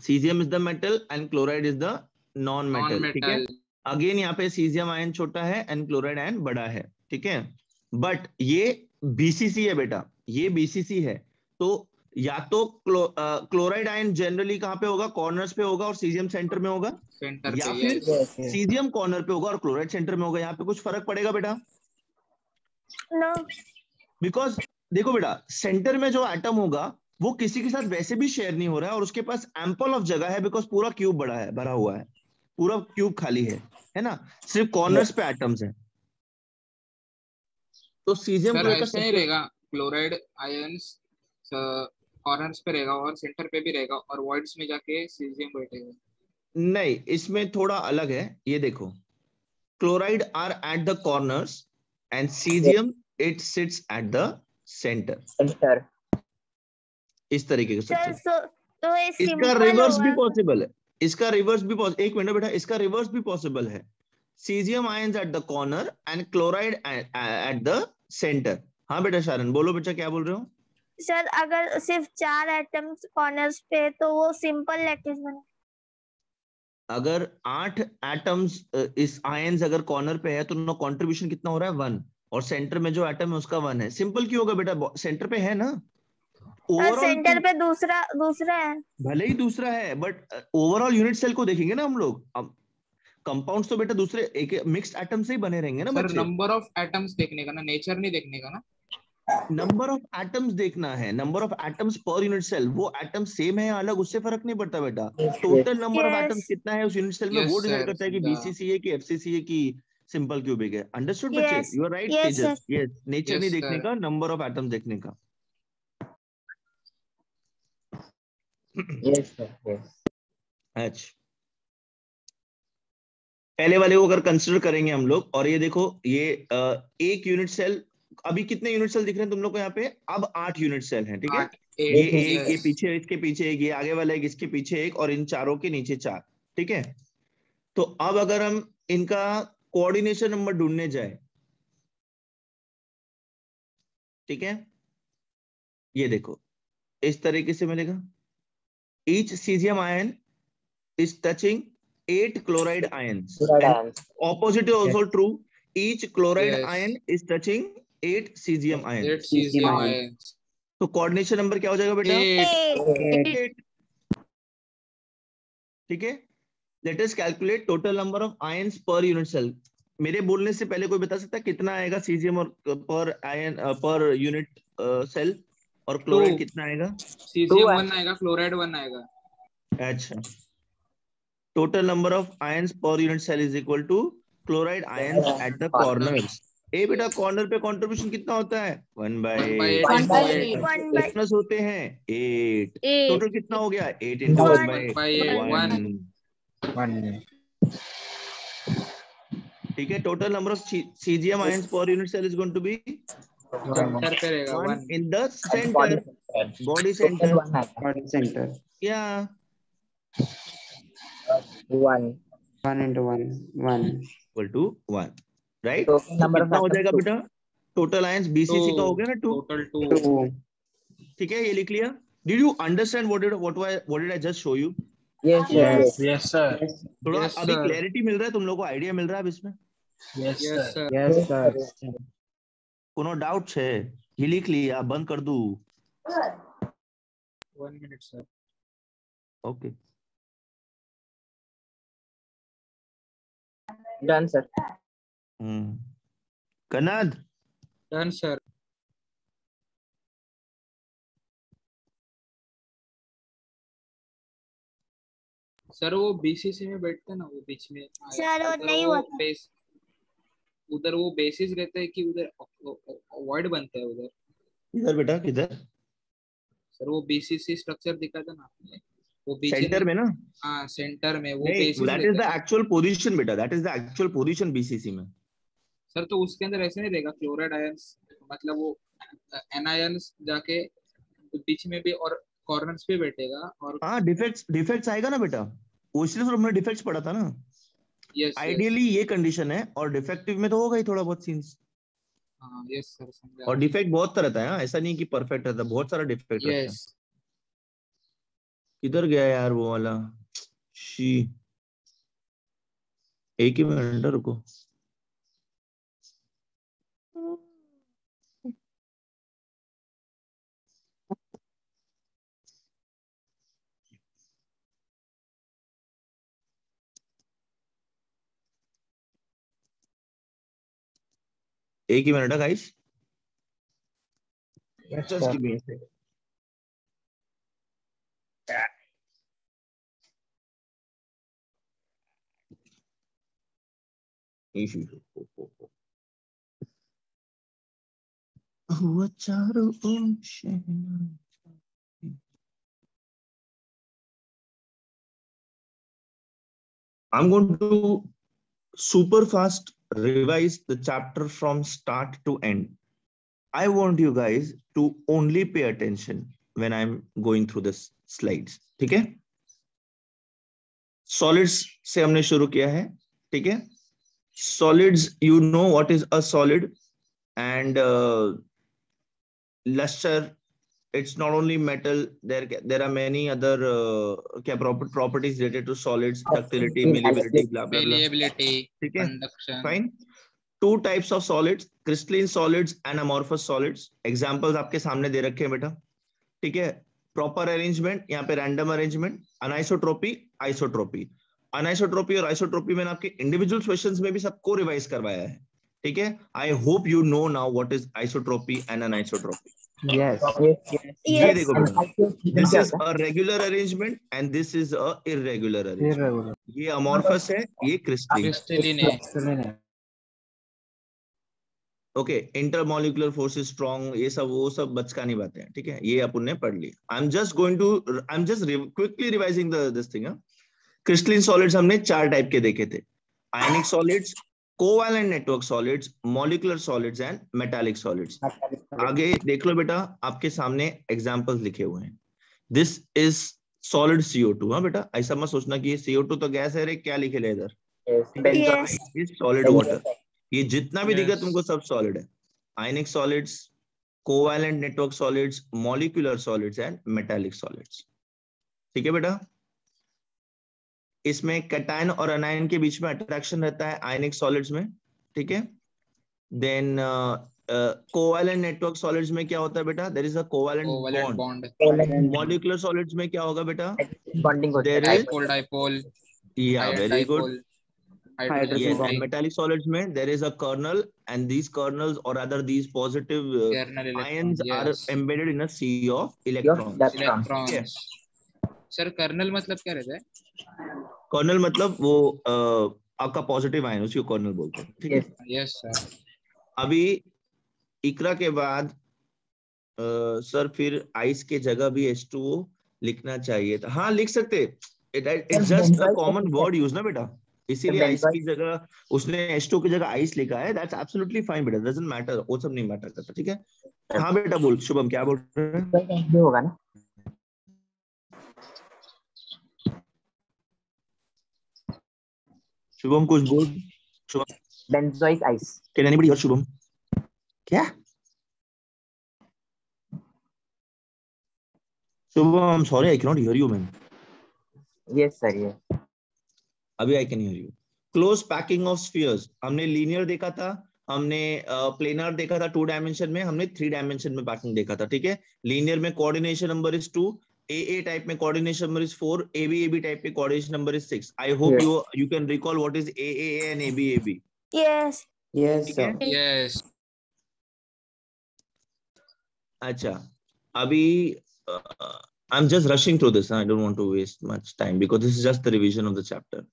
Caesium is the metal and chloride is the non metal. ठीक है, Non-metal. अगेन यहाँ पे सीजियम आयन छोटा है एंड क्लोराइड आयन बड़ा है. ठीक है, बट ये BCC है बेटा, ये BCC है. तो या तो क्लोराइड आयन जनरली कहाँ पे होगा? कॉर्नर्स पे होगा और सीजियम सेंटर में होगा, Center या पे. फिर Yes. सीजियम कॉर्नर पे होगा और क्लोराइड सेंटर में होगा. यहाँ पे कुछ फर्क पड़ेगा बेटा? No. बिकॉज देखो बेटा, सेंटर में जो एटम होगा वो किसी के साथ वैसे भी शेयर नहीं हो रहा है और उसके पास एम्पल ऑफ जगह है, बिकॉज पूरा क्यूब बड़ा है, भरा हुआ है, पूरा क्यूब खाली है ना. सिर्फ कॉर्नर्स पे एटम्स हैं. तो सीजियम सर क्लोराइड का ऐसे नहीं रहेगा. क्लोराइड आयंस कॉर्नर्स पे रहेगा और सेंटर पे भी रहेगा और वॉइड्स में जाके सीजियम बैठेगा. नहीं, इसमें थोड़ा अलग है. ये देखो, chloride are at the corners and caesium it sits at the centre. Center. इस तरीके से Sir, तो ये इसका simple रिवर्स भी होगा. पॉसिबल है. इसका रिवर्स भी एक मिनट बेटा, इसका रिवर्स भी पॉसिबल है. Caesium ions at the corner and chloride eight the centre. हाँ बेटा शारन, बोलो बेटा, क्या बोल रहे हो? सर अगर सिर्फ 4 एटम्स कॉर्नर्स पे तो वो सिंपल लैटिस बने. अगर 8 एटम्स इस आयंस अगर कॉर्नर पे है तो उनका कंट्रीब्यूशन कितना हो रहा है 1, और सेंटर में जो एटम है उसका 1 है। सिंपल क्यों होगा बेटा, सेंटर पे है ना। ओवरऑल सेंटर पे दूसरा है। भले ही दूसरा है, बट ओवरऑल यूनिट सेल को देखेंगे ना हम लोग। अब कंपाउंड्स तो बेटा दूसरे एक मिक्स्ड एटम से ही बने रहेंगे ना सर बच्चे। नंबर ऑफ एटम्स देखने का ना, नेचर नहीं देखने का ना। नंबर ऑफ एटम्स देखना है, number of atoms per unit cell. वो एटम सेम है या अलग उससे फरक नहीं पड़ता बेटा, total number of atoms yes कितना है उस यूनिट सेल में वो यस डिसाइड सर, करता है कि समझा। बीसीसी है कि एफसीसी है कि सिंपल क्यूबिक है। अंडरस्टूड बच्चे? Yes you are right yes sir. Tejas. Yes, nature नहीं यस देखने सर। का, नंबर ऑफ एटम्स देखने का। Yes sir, yes. अच्छा, पहले वाले को अगर कंसिडर करेंगे हम लोग, और ये देखो ये एक यूनिट सेल, अभी कितने यूनिट सेल दिख रहे हैं तुम लोग को यहाँ पे? अब 8 यूनिट सेल हैं, ठीक है। 8 ये 8 एक, ये यस। पीछे, इसके पीछे एक, ये आगे वाला एक, इसके पीछे एक, और इन चारों के नीचे 4, ठीक है। तो अब अगर हम इनका कोऑर्डिनेशन नंबर ढूंढने जाए, ठीक है, ये देखो इस तरीके से मिलेगा। Each caesium ion is touching 8 chloride ions, Chloride and ions. opposite is also true. Each chloride Yes. ion is touching 8 cesium 8 ions. cesium ions. ions। तो कोऑर्डिनेशन नंबर क्या हो जाएगा बेटा? 8। 8, ठीक है। Let us calculate total number of ions per unit cell. मेरे बोलने से पहले कोई बता सकता है कितना आएगा सीजियम और पर आयन पर यूनिट सेल, और क्लोराइड कितना आएगा? सीजियम 1 आएगा, क्लोराइड 1 आएगा। अच्छा, total number of ions per unit cell is equal to chloride ions at the corners. ए बेटा, कॉर्नर पे कंट्रीब्यूशन कितना होता है? 1/8 1/8 into 8। 1 by प्लस होते हैं 8, 8 टोटल कितना हो गया? 8 into 1/8 1/1। 1 ठीक है, total number of caesium ions per unit cell is going to be centre पे रहेगा 1 1। in the center, body center. Body center. Yeah, 1 1 into 1. 1. equal to 1, right? तो तो नंबर कितना ऑफ हो जाएगा एटम्स बेटा? टोटल आयंस बीसीसी का हो गया ना 2, टोटल 2। 2. ठीक है, ये लिख लिया। Did you understand what did I just show you? Yes Yes. Yes, sir. थोड़ा Yes, अभी sir. क्लैरिटी मिल रहा है तुम लोग को, आइडिया मिल रहा है अब इसमें? Yes, yes sir. Sir. Yes, sir. कोनो डाउट है? ये लिख लिया, बंद कर दू? 1 minute sir. Okay, done sir. Kanad done sir. Sir वो बीसीसी में बैठते हैं ना, वो बीच में सर, वो उधर नहीं वो हुआ था। बेस, उधर वो बेसिस रहते हैं कि उधर वॉइड बनता है उधर। किधर बेटा, किधर? सर वो बीसीसी स्ट्रक्चर दिखा था ना आपने, वो बीच सेंटर में ना? हाँ सेंटर में वो नहीं, बेसिस दैट इज रहता द है। एक्चुअल पोजीशन बेटा, that is the actual position BCC में। सर तो उसके अंदर ऐसे नहीं रहेगा क्लोराइड आयंस, मतलब वो एनायंस जाके बीच में भी और कॉर्नर्स पे बैठेगा और हाँ, डिफेक्ट्स आएगा ना बेटा, वो इसलिए तो हमने डिफेक्ट्स पढ़ा था ना। यस आइडियली ये कंडीशन है, और डिफेक्टिव में तो होगा ही थोड़ा बहुत सीन्स। हाँ यस सर समझा। और डिफेक्ट बहुत तरह का है, हाँ, ऐसा नहीं कि परफेक्ट रहता, बहुत सारा डिफेक्ट रहता है। यस किधर गया यार वो वाला? शी, एक ही मिनट रुको। एक ही मिनट है guys, just give me a second. हुआ चारों ओर शहनाई। I'm going to super fast revise the chapter from start to end. I want you guys to only pay attention when I'm going through this slides. ठीक है? Solids से हमने शुरू किया है, ठीक है? Solids, you know what is a solid, and luster it's not only metal, there are many other properties related to solids, ductility, malleability, blah blah blah. Malleability, ठीक है, conduction. fine. Two types of solids, crystalline solids and amorphous solids. Examples आपके सामने दे रखे हैं बेटा, ठीक है. प्रॉपर अरेंजमेंट, यहाँ पे रैंडम अरेंजमेंट, अनाइसोट्रोपी, आइसोट्रोपी. अनाइसोट्रोपी और आइसोट्रोपी मैंने आपके इंडिविजुअल क्वेश्चंस में भी सबको रिवाइज करवाया है, ठीक है. I hope you know now what is isotropy and anisotropy. Yes. ये Yes. देखो बेटा, this is a regular arrangement and this is a irregular arrangement. Irregular. ये अमॉर्फस है, ये क्रिस्टलीन. Crystalline है. Crystalline. Okay, intermolecular forces strong, ये सब वो सब बचकानी बातें हैं, ठीक है. ये अपन ने पढ़ लिया. आई am just quickly revising this thing. Crystalline solids हमने 4 टाइप के देखे थे. आयनिक solids, covalent network solids, molecular solids and metallic solids. आगे देख लो बेटा, आपके सामने एग्जांपल्स लिखे हुए हैं. This is solid CO2. हाँ बेटा, ऐसा मत सोचना कि ये CO2 तो गैस है रे, क्या लिखे ले इधर. Yes. Solid water. ये जितना भी दिखा Yes. तुमको सब सॉलिड है. आयनिक solids, covalent network solids, molecular solids and metallic solids. ठीक है बेटा. इसमें कैटायन और अनायन के बीच में अट्रैक्शन रहता है आयनिक सॉलिड्स में, ठीक है. देन कोवैलेंट नेटवर्क सॉलिड्स में क्या होता है बेटा, there is a covalent Covalent bond. bond. Molecular solids में क्या होगा बेटा, बॉन्डिंग होता है. There is, Dipole, dipole. या Iron very good. dipole. Hydrogen Hydrogen Yes, bond. and metallic solids में there is a kernel, and these kernels or rather these positive kernel ions electron. are Yes. embedded in a sea of electrons. Electrons. Sir, kernel मतलब क्या रहता है? Kernel मतलब वो आपका पॉजिटिव आयन, उसको कर्नल बोलते हैं, ठीक है. Yes sir. अभी इकरा के बाद सर फिर आइस के जगह भी H2O लिखना चाहिए था. हाँ लिख सकते, it's just a common word use ना बेटा, इसीलिए आइस की जगह उसने H2O की जगह आइस लिखा है. दैट्स एब्सोल्युटली फाइन बेटा, डजंट मैटर, वो सब नहीं मैटर करता, ठीक है. हाँ बेटा बोल, शुभम क्या बोल रहे हैं. होगा ना. शुभम कुछ बोल. Shubham, benzoic ice. Can anybody hear Shubham? क्या Shubham, I am sorry, I can not hear you man. Yes sir. ये अभी I can hear you. Close packing of spheres, हमने लीनियर देखा था, हमने प्लेनर देखा था 2 डायमेंशन में, हमने 3 डायमेंशन में पैकिंग देखा था, ठीक है. लीनियर में coordination number is 2, AA type में coordination number is 4, AB type में coordination number is 6. I hope you can recall what is AAA and ABAB. Yes. Yes, ठीक है. sir. Yes. अच्छा, अभी I'm just rushing through this. I don't want to waste much time because this is just the revision of the chapter.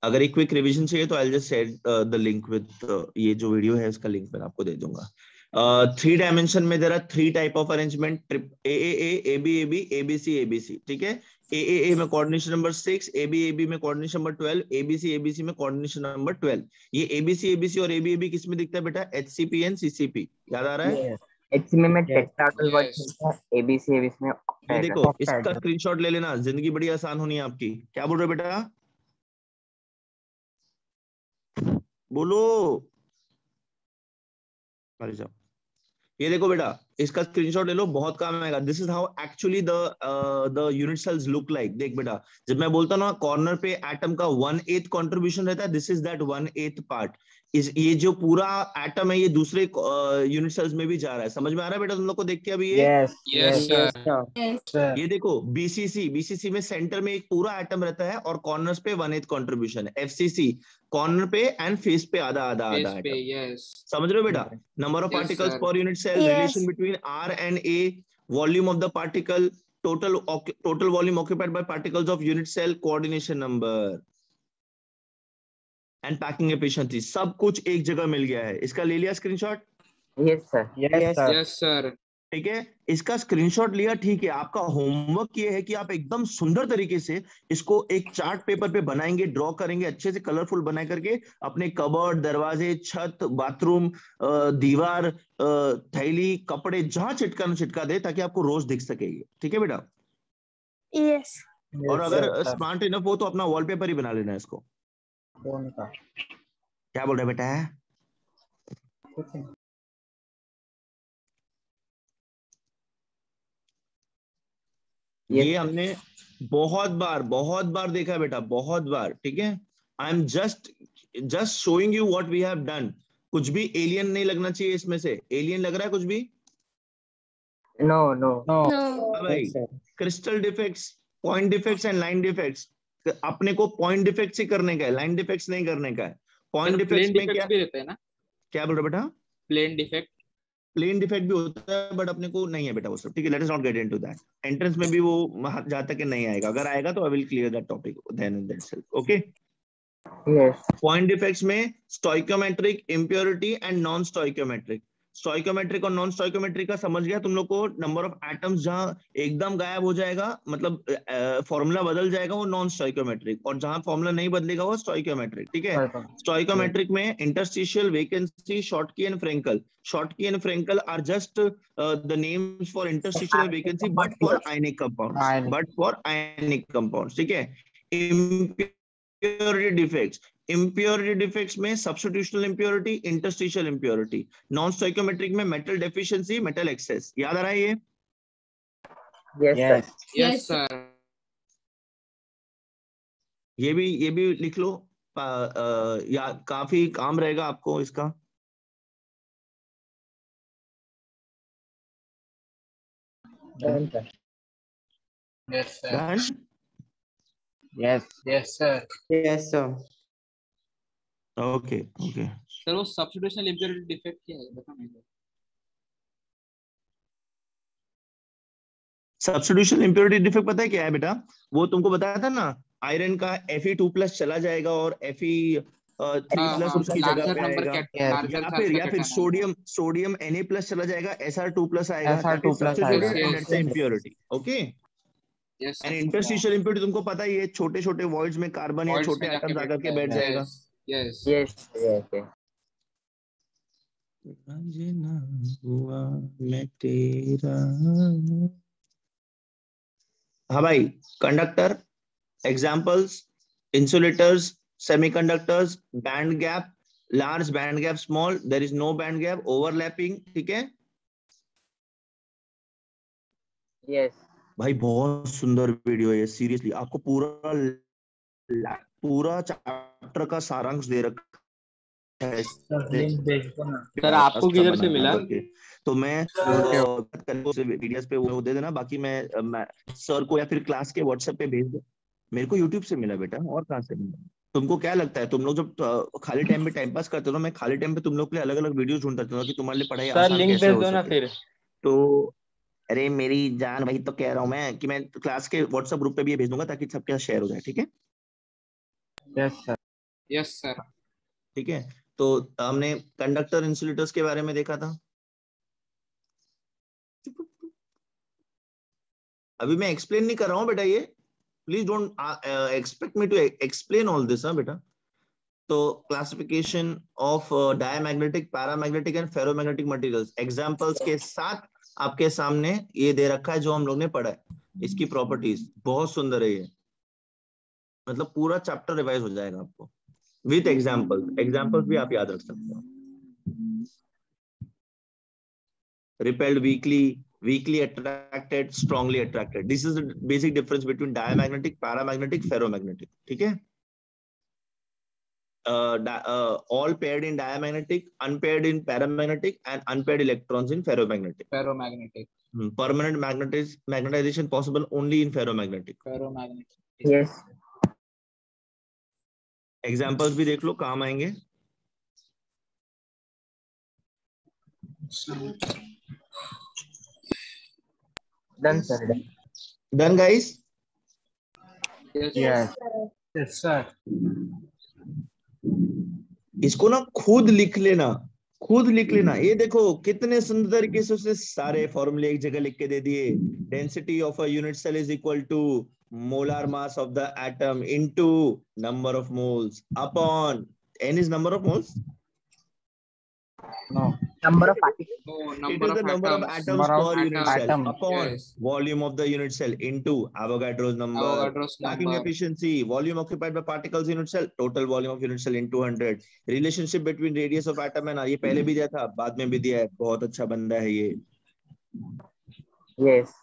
अगर एक क्विक रिवीजन चाहिए तो I'll just share the link with ये जो वीडियो है इसका लिंक मैं आपको दे दूंगा. 3 डायमेंशन में there are 3 type of arrangement, AAA, ABAB, ABC, ABC, ठीक है. AAA में कोऑर्डिनेशन नंबर 6, ABAB में कोऑर्डिनेशन नंबर 12, ABC में कोऑर्डिनेशन नंबर 12. ये ABC और ABAB किस में दिखता है बेटा, HCP and CCP, याद आ रहा है. HCP में टेट्राहेड्रल वर्ड मिलता है, ABC में ये देखो, इसका स्क्रीनशॉट ले लेना, जिंदगी बड़ी आसान होनी है आपकी. क्या बोल रहे हो बेटा, बोलो. अरे जाओ, ये देखो बेटा, इसका स्क्रीनशॉट ले लो, बहुत काम आएगा. This is how actually the unit cells look like. देख बेटा, जब मैं बोलता हूँ ना कॉर्नर पे एटम का 1/8 कंट्रीब्यूशन रहता है, दिस इज दैट 1/8 पार्ट. ये जो पूरा एटम है ये दूसरे यूनिट सेल्स में भी जा रहा है. समझ में आ रहा है बेटा तुम लोग को देख के अभी ये? Yes sir. ये देखो BCC में सेंटर में एक पूरा एटम रहता है और कॉर्नर्स पे 1/8 कंट्रीब्यूशन है. FCC कॉर्नर पे एंड फेस पे आधा Face एटम. पे. Yes. समझ रहे हो बेटा? Number of Yes, particles sir. Per unit cell, Yes. Relation between R and A, volume of the particle, total volume occupied by particles of unit cell, coordination number and packing efficiency, सब कुछ एक जगह मिल गया है. इसका ले लिया screenshot? Yes sir. Yes sir. ठीक है, इसका स्क्रीनशॉट लिया, ठीक है. आपका होमवर्क ये है कि आप एकदम सुंदर तरीके से इसको एक चार्ट पेपर पे बनाएंगे, ड्रॉ करेंगे, अच्छे से कलरफुल बना करके अपने कबर्ड, दरवाजे, छत, बाथरूम, दीवार, थैली, कपड़े, जहां चिटका दे ताकि आपको रोज दिख सके. ठीक है बेटा? Yes. और अगर स्मार्ट इनफ हो तो अपना वॉलपेपर ही बना लेना इसको. क्या बोल रहे बेटा? ये हमने बहुत बार देखा है बेटा, बहुत बार। ठीक है, I am just showing you what we have done. कुछ भी एलियन नहीं लगना चाहिए इसमें से। एलियन लग रहा है कुछ भी? No no No. भाई, crystal defects, point defects and line defects, अपने को पॉइंट डिफेक्ट्स ही करने का है, लाइन डिफेक्ट्स नहीं करने का है। पॉइंट सर डिफेक्ट्स प्लेन में डिफेक्ट क्या भी रहता है ना? क्या बोल रहे हो बेटा? Plane defect. प्लेन डिफेक्ट भी होता है, बट अपने को नहीं है बेटा वो सब। ठीक है, let us not get into that. Entrance में भी वो जहाँ तक नहीं आएगा। अगर आएगा तो I will clear that topic then and that itself. Okay, yes point defects में stoichiometric, impurity and non stoichiometric. Stoichiometric और नॉन स्टोइकोमेट्रिक का समझ गया तुम लोग को? नंबर ऑफ एटम्स जहां एकदम गायब हो जाएगा, मतलब फॉर्मूला बदल जाएगा, वो नॉन स्टोइकोमेट्रिक, और जहां फॉर्मूला नहीं बदलेगा वो स्टोइकोमेट्रिक। ठीक है, स्टोइकोमेट्रिक में interstitial, vacancy, Schottky and Frenkel. Schottky and Frenkel are just the names for interstitial and vacancy, but for ionic compounds. ठीक है, impurity defects, impurity defects में substitutional impurity, interstitial impurity। non stoichiometric में metal deficiency, metal excess। याद आ रहा है ये? Yes Yes. Yes sir. ये भी लिख लो। या काफी काम रहेगा आपको इसका। Done sir. Yes sir. Done? Yes. Yes sir. Yes, sir. Okay, okay। Sir वो सब्स्टिट्यूशनल इम्प्योरिटी डिफेक्ट क्या है बता मुझे। सब्स्टिट्यूशन इम्प्योरिटी डिफेक्ट पता है क्या है बेटा? वो तुमको बताया था ना, आयरन का Fe2+ चला जाएगा और Fe3+ उसकी जगह पे आएगा। या फिर सोडियम Na+ चला जाएगा, Sr2+ आएगा। दैट इज Sr2+ सब्स्टिट्यूटेड आएगा। And that's impurity. Okay, yes and interstitial impurity तुमको पता ही है, छोटे छोटे वॉइड्स में कार्बन या छोटे एटम्स आकर के बैठ जाएगा। यस यस यस ना हुआ मैं तेरा। हाँ भाई, conductor examples, insulators, semiconductors, band gap, large band gap, small, there is no band gap, overlapping. ठीक है यस भाई, बहुत सुंदर वीडियो है सीरियसली। आपको पूरा चैप्टर का सारांश दे रखा है लिंक भेज दो ना। सर आपको किधर से मिला? तो मैं वीडियोस पे वो दे देना, बाकी मैं सर को या फिर क्लास के व्हाट्सएप पे भेज दो। मेरे को यूट्यूब से मिला बेटा, और कहाँ से मिला? तुमको क्या लगता है, तुम लोग जब खाली टाइम में टाइम पास करते हो ना, मैं खाली टाइम पे तुम लोग के लिए अलग अलग वीडियोस ढूंढता हूँ कि तुम्हारे लिए पढ़ाई सर आसान लिंक कैसे भेज हो दो ना सके। फिर। तो अरे मेरी जान, वही तो कह रहा हूँ मैं कि मैं क्लास के व्हाट्सएप ग्रुप पे भी ये भेज दूंगा ताकि सबके साथ शेयर हो जाए। ठीक है? Yes, sir. Yes sir. ठीक है, तो हमने कंडक्टर, इंसुलेटर्स के बारे में देखा था। अभी मैं एक्सप्लेन नहीं कर रहा हूँ बेटा, ये please don't expect me to explain all this. हाँ बेटा, तो classification of diamagnetic, paramagnetic and ferromagnetic materials examples के साथ आपके सामने ये दे रखा है जो हम लोग ने पढ़ा है। इसकी प्रॉपर्टीज बहुत सुंदर है ये, मतलब पूरा चैप्टर रिवाइज हो जाएगा आपको विथ एग्जांपल्स भी आप याद रख सकते हो। Repelled weakly attracted, strongly attracted, this is the basic difference between diamagnetic, paramagnetic, ferromagnetic। ठीक है? All paired in diamagnetic, unpaired in paramagnetic, and unpaired electrons in ferromagnetic। Permanent magnetization possible only in ferromagnetic। Yes examples भी देख लो, काम आएंगे। Done sir. Done guys? Yes. Yes, sir. इसको ना खुद लिख लेना। ये देखो कितने सुंदर तरीके से उसने सारे फॉर्मूले एक जगह लिख के दे दिए। Density of a unit cell is equal to molar mass of the atom into number of moles upon n is number of moles? No. Number of particles. It is the number of atoms Number of per unit cell atoms. upon volume of the unit cell into Avogadro's number. Packing efficiency, volume occupied by particles in unit cell, total volume of unit cell into 100. Relationship between radius of atom and ये पहले भी दिया था, बाद में भी दिया है। बहुत अच्छा बंदा है ये। यस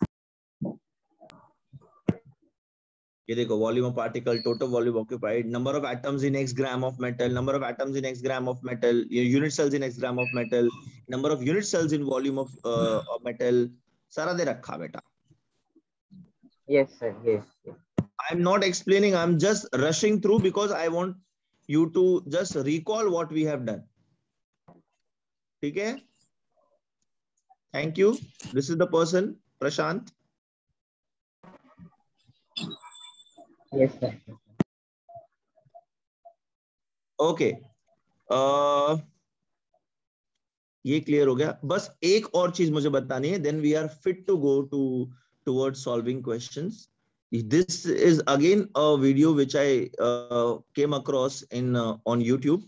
ये देखो volume of particle, total volume occupied, number of atoms in x gram of metal, number of atoms in x gram of metal, unit cells in x gram of metal, number of unit cells in volume of metal, सारा दे रखा बेटा. Yes, sir. Yes. I am not explaining, I am just rushing through because I want you to just recall what we have done. ठीक है? Thank you. This is the person, Prashant. Yes, sir. Okay. ये क्लियर हो गया. बस एक और चीज मुझे बतानी है, then we are fit to go towards solving questions. This is again a video which I came across in on YouTube.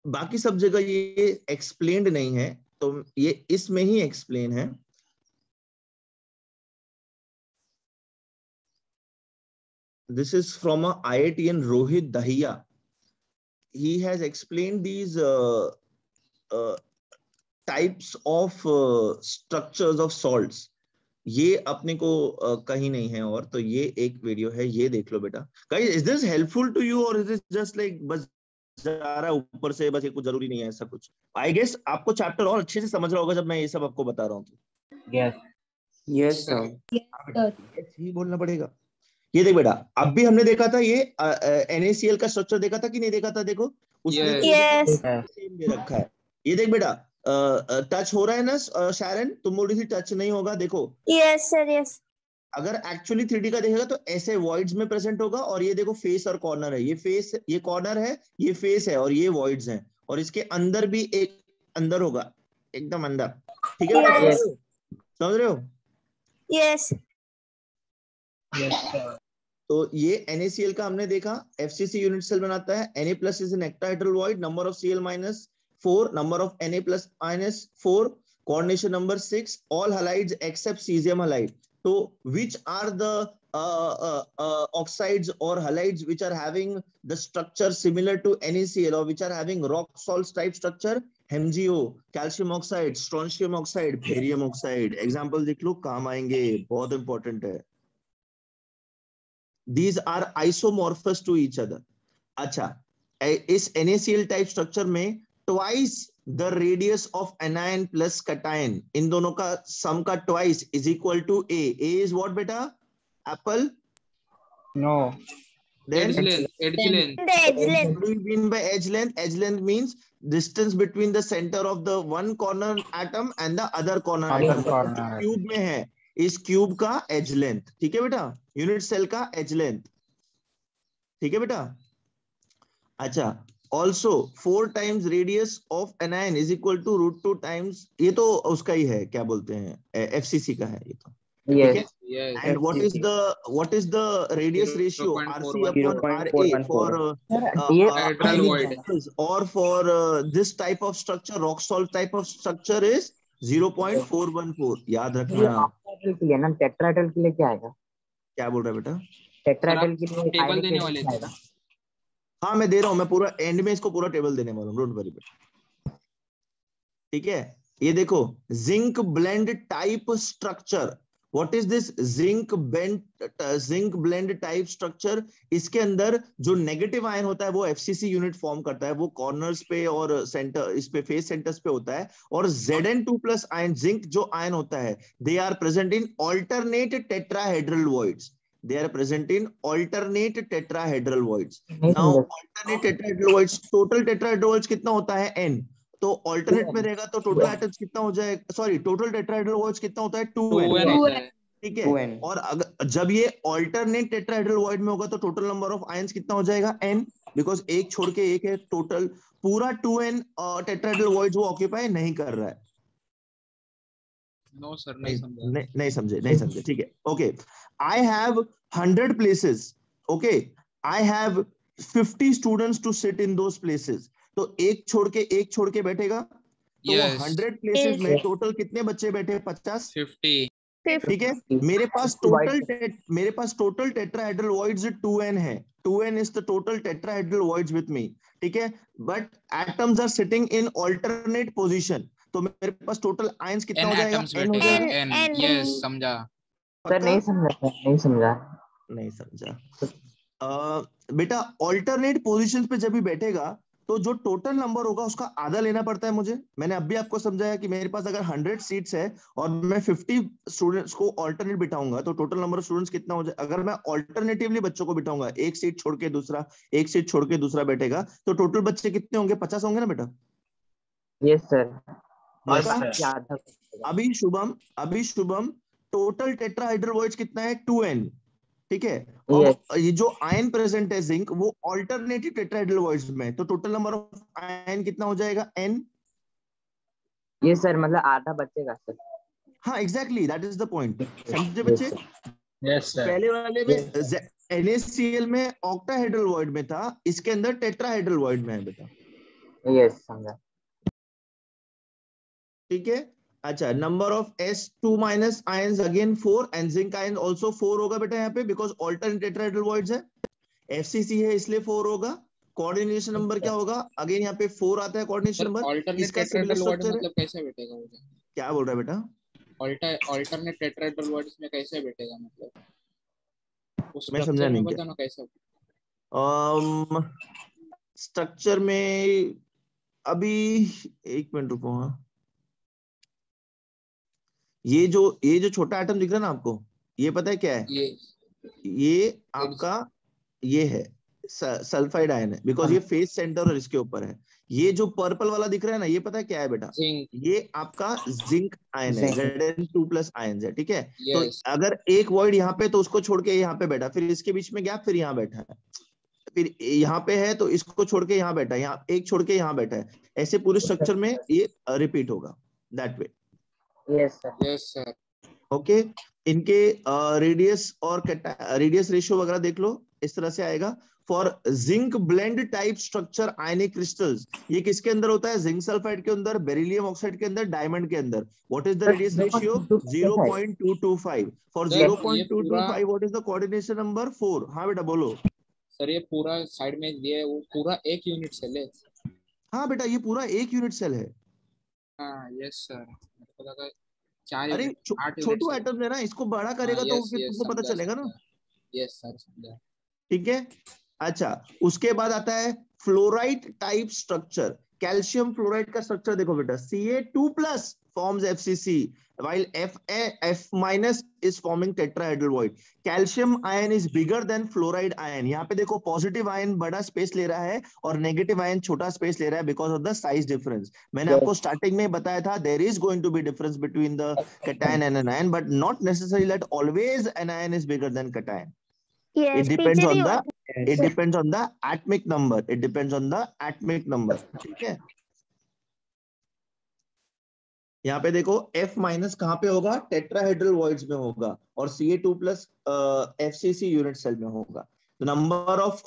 बाकी सब जगह ये explained नहीं है, तो ये इसमें ही explain है. This is from a IITian Rohit Dahiya. He has explained these types of structures of salts. ये अपने को कहीं नहीं है, और तो ये एक वीडियो है, ये देख लो बेटा. Guys, is this helpful to you or is this just like बस जा रहा है ऊपर से, बस ये कुछ जरूरी नहीं है ऐसा कुछ? I guess आपको चैप्टर और अच्छे से समझ रहा होगा जब मैं ये सब आपको बता रहा हूँ. Yes. Yes, sir. ही बोलना पड़ेगा. ये देख बेटा, अब भी हमने देखा था ये NaCl का स्ट्रक्चर देखा था कि नहीं देखा था? देखो उसमें सेम दे रखा है. ये देख बेटा, टच हो रहा है ना शारन? तुम बोल रही थी टच नहीं होगा. देखो यस सर, यस. अगर एक्चुअली 3D का देखेगा तो ऐसे वॉइड्स में प्रेजेंट होगा, और ये देखो फेस और कॉर्नर है. ये फेस, ये कॉर्नर है, ये फेस है, और ये वॉइड्स हैं, और इसके अंदर भी एक अंदर होगा, एकदम अंदर. ठीक है बेटा? समझ रहे हो? यस. तो ये NaCl का हमने देखा. FCC यूनिट सेल बनाता है. Na+ is an octahedral void. Number of Cl- 4. Number of Na+ - 4. Coordination number 6. All halides except cesium halide. So which are the oxides or halides which are having the structure similar to NaCl, or which are having rock salt type structure? MgO, calcium oxide, strontium oxide, barium oxide. Example देख लो, काम आएंगे, बहुत इंपॉर्टेंट है. These are isomorphous to each other. अच्छा, इस NaCl टाइप स्ट्रक्चर में twice the radius of anion plus cation, इन दोनों का सम का twice is equal to A. A is what बेटा? Apple? No. Then edge length. The edge length. what do you mean by edge length? Edge length means distance between the center of the one corner atom and the other corner atom. Cube में है, इस क्यूब का एज लेंथ. ठीक है बेटा? यूनिट सेल का एज लेंथ. ठीक है बेटा? अच्छा, also 4 times radius of anion is equal to √2 times, ये तो उसका ही है, क्या बोलते हैं, FCC का है ये तो. Yes. Yes. And what is the radius ratio? RC upon RA for Hydral void. or for this type of structure, rock salt type of structure is 0.414. याद रखना. ऑक्टाहेड्रल के लिए ना, टेट्राहेड्रल के लिए क्या आएगा? क्या बोल रहा है बेटा? टेट्राहेड्रल के लिए टेबल देने वाले थे. आएगा. हाँ मैं दे रहा हूँ, मैं पूरा एंड में इसको पूरा टेबल देने वाला हूँ, डोंट वरी बेटा. ठीक है? ये देखो, zinc blende type structure. What is this zinc blende type structure? इसके अंदर जो नेगेटिव आयन होता है वो FCC यूनिट फॉर्म करता है, वो कॉर्नर्स पे और सेंटर, इस पे फेस सेंटर्स पे होता है. और Zn2+ आयन, जिंक जो आयन होता है, they are present in alternate tetrahedral voids. They are present in alternate tetrahedral voids. Now alternate tetrahedral voids, total tetrahedral voids कितना होता है? N. तो alternate में रहेगा तो total atoms कितना हो जाएगा? Sorry, total tetrahedral voids कितना होता है? 2n. ठीक है? और अगर जब ये alternate tetrahedral void में होगा तो total number of ions कितना हो जाएगा? N. Because एक छोड़ के एक है, total पूरा 2n tetrahedral voids वो occupy नहीं कर रहा है. No sir, नहीं समझा. नहीं समझे. ठीक है. Okay. I have 100 places. Okay. I have 50 students to sit in those places. तो एक छोड़ के बैठेगा. तो 100 places में टोटल कितने बच्चे बैठे? 50. 50. ठीक है? मेरे पास टोटल टेट्राहेड्रल वॉइड्स 2n है. 2n is the total tetrahedral voids with me. ठीक है? But atoms are sitting in alternate position. तो मेरे पास टोटल आयंस कितना हो जाएगा? N. Yes, समझा. सर नहीं समझा. नहीं समझा। बेटा ऑल्टरनेट पोजीशंस पे जब भी बैठेगा तो जो टोटल नंबर होगा उसका आधा लेना पड़ता है मुझे। मैंने अभी आपको समझाया कि मेरे पास अगर 100 सीट्स है और मैं 50 स्टूडेंट्स को ऑल्टरनेट बिठाऊंगा तो टोटल नंबर ऑफ स्टूडेंट्स कितना हो जाए। अगर मैं ऑल्टरनेटिवली बच्चों को बिठाऊंगा, एक सीट छोड़ के दूसरा, एक सीट छोड़ के दूसरा बैठेगा, तो टोटल बच्चे कितने होंगे? 50 होंगे ना बेटा? Yes sir. Yes, और अभी शुभम टोटल टेट्राहाइड्रल वॉइड्स कितना है? 2n, ठीक है। Yes. और ये जो आयन प्रेजेंट है जिंक, वो ऑल्टरनेटिव टेट्राहाइड्रल वॉइड्स में, तो टोटल नंबर ऑफ आयन कितना हो जाएगा? n। ये सर मतलब आधा बचेगा सर। हाँ exactly, that is the point. समझे बच्चे? Yes sir. पहले वाले में NaCl में ऑक्टाहेड्रल वॉइड में था, इसके अंदर टेट्राहाइड्रल वॉइड में है बेटा। यस समझा। ठीक है। अच्छा, number of S2 minus ions again 4 and zinc ion also 4 होगा बेटा यहाँ पे, बिकॉज ऑल्टरनेट टेट्राहाइड्रल वॉइड्स है। FCC है इसलिए 4 होगा। कोऑर्डिनेशन नंबर क्या होगा? अगेन यहाँ पे 4 आता है कोऑर्डिनेशन नंबर। अल्टरनेट इसका सिमिलर टेट्राहेड्रल वर्ड स्ट्रक्चर है। मतलब कैसे बैठेगा वो? क्या बोल रहा है बेटा? अल्टरनेट टेट्राहेड्रल वर्ड में कैसे बैठेगा मतलब? उस मैं समझा स्ट्रक्चर में नहीं बताना कैसे। स्ट्रक्चर में अभी एक मिनट रुको। हाँ, ये जो छोटा एटम दिख रहा है ना आपको, ये पता है क्या है? ये आपका ये है सल्फाइड आयन है, बिकॉज ये फेस सेंटर और इसके ऊपर है। ये जो पर्पल वाला दिख रहा है ना, ये पता है क्या है बेटा? ये आपका जिंक आयन है, Zn2+ आयन है, ठीक है। तो अगर एक वॉइड यहाँ पे तो उसको छोड़ के यहाँ पे बैठा, फिर इसके बीच में गैप, फिर यहाँ बैठा है, फिर यहाँ पे है तो इसको छोड़ के यहाँ बैठा है, यहाँ एक छोड़ के यहाँ बैठा है, ऐसे पूरे स्ट्रक्चर में ये रिपीट होगा that way. Yes sir. Okay, इनके रेडियस और रेडियस रेशियो वगैरह देख लो, इस तरह से आएगा। For zinc blende type structure ionic crystals, ये किसके अंदर होता है? जिंक सल्फाइड के अंदर, बेरिलियम ऑक्साइड के अंदर, डायमंड के अंदर। What is the radius ratio? 0.225। For 0.225 what is the coordination number? 4। हाँ बेटा बोलो सर। ये पूरा साइड में दिया है, वो पूरा एक यूनिट सेल है। हाँ बेटा, ये पूरा एक यूनिट सेल है। हाँ यस सर, मेरे को लगा 4 अरे यूनिट 8 छोटू एटम है ना, इसको बड़ा करेगा तो फिर तुमको पता चलेगा ना। यस सर समझा। ठीक है। अच्छा, उसके बाद आता है fluoride type structure. Calcium fluoride का स्ट्रक्चर देखो बेटा, Ca2+ forms FCC while F- is forming tetrahedral void. Calcium ion is bigger than fluoride ion. यहाँ पे देखो पॉजिटिव आयन बड़ा स्पेस ले रहा है और नेगेटिव आयन छोटा स्पेस ले रहा है because of the size difference. मैंने आपको स्टार्टिंग में बताया था there is going to be difference between the cation and an ion, but not necessarily that always an ion is bigger than cation. Yes, It depends on the atomic number. It depends on the atomic number. ठीक है। यहाँ पे देखो F- कहाँ पे होगा? टेट्राहेड्रल वॉइड्स में होगा, और Ca2+ FCC यूनिट सेल में होगा। तो नंबर ऑफ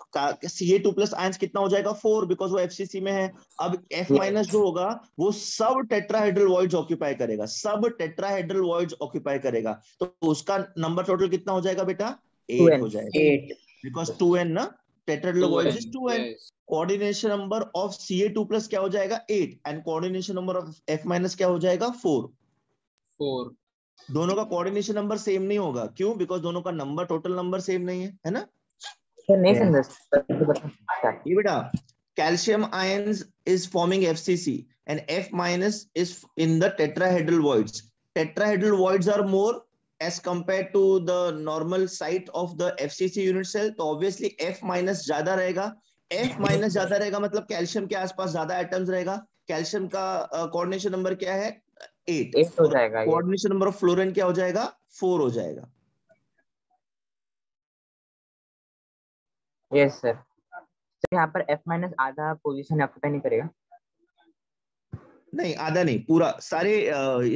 Ca2+ आयंस कितना हो जाएगा? 4, बिकॉज वो FCC में है। अब F- जो होगा वो सब टेट्राहेड्रल वॉइड्स ऑक्यूपाई करेगा, सब टेट्राहेड्रल वॉइड्स ऑक्यूपाई करेगा, तो उसका नंबर टोटल कितना हो जाएगा बेटा? 8 हो जाएगा। 8 बिकॉज 2n ना, tetrahedral voids is 2n। Coordination number of Ca2+ क्या हो जाएगा? 8, and coordination number of F- क्या हो जाएगा? 4। दोनों का कोऑर्डिनेशन नंबर सेम नहीं होगा, क्यों? बिकॉज दोनों का नंबर टोटल नंबर सेम नहीं है ना। नहीं समझा। ये बेटा calcium ions is forming FCC and F- is in the tetrahedral voids. Tetrahedral voids are more as compared to the normal site of the FCC unit cell, तो obviously F- ज्यादा रहेगा। F- ज्यादा रहेगा मतलब कैल्शियम के आसपास ज्यादा एटम्स रहेगा। कैल्शियम का कोऑर्डिनेशन नंबर क्या है? 8 हो जाएगा। कोऑर्डिनेशन नंबर ऑफ फ्लोरीन क्या हो जाएगा? 4 हो जाएगा। Yes sir. यहाँ पर F- आधा पोजीशन ऑक्यूपाई नहीं करेगा? नहीं, आधा नहीं, पूरा सारे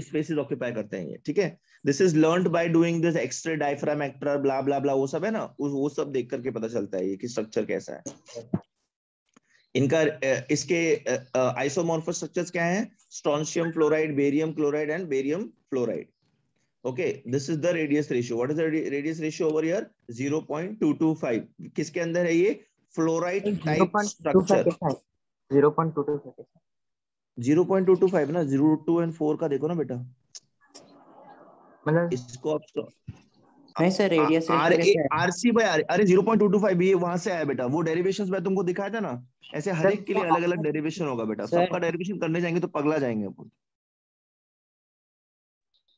स्पेसेस ऑक्यूपाई करते हैं ये, ठीक है। This is learned by doing this extra diaphragm actor blah blah blah, वो सब है ना, वो सब देख करके पता चलता है ये कि स्ट्रक्चर कैसा है इनका। इसके आइसोमॉर्फस स्ट्रक्चर्स क्या हैं? Strontium fluoride, barium chloride and barium fluoride. Okay, this is the radius ratio. What is the radius ratio over here? 0.225। किसके अंदर है ये? Fluoride type structure. 0.225 0.225 ना, 0, 2 और 4 का देखो ना बेटा। मतलब इसको आप नहीं सर, रेडियस आर रेशियो कैसे है? आरसी बाय आर, अरे 0.225 भी वहां से आया बेटा, वो डेरिवेशंस मैं तुमको दिखाया था ना, ऐसे हर एक के लिए अलग अलग डेरिवेशन होगा बेटा, सर। सबका डेरिवेशन करने जाएंगे तो पगला जाएंगे अपन।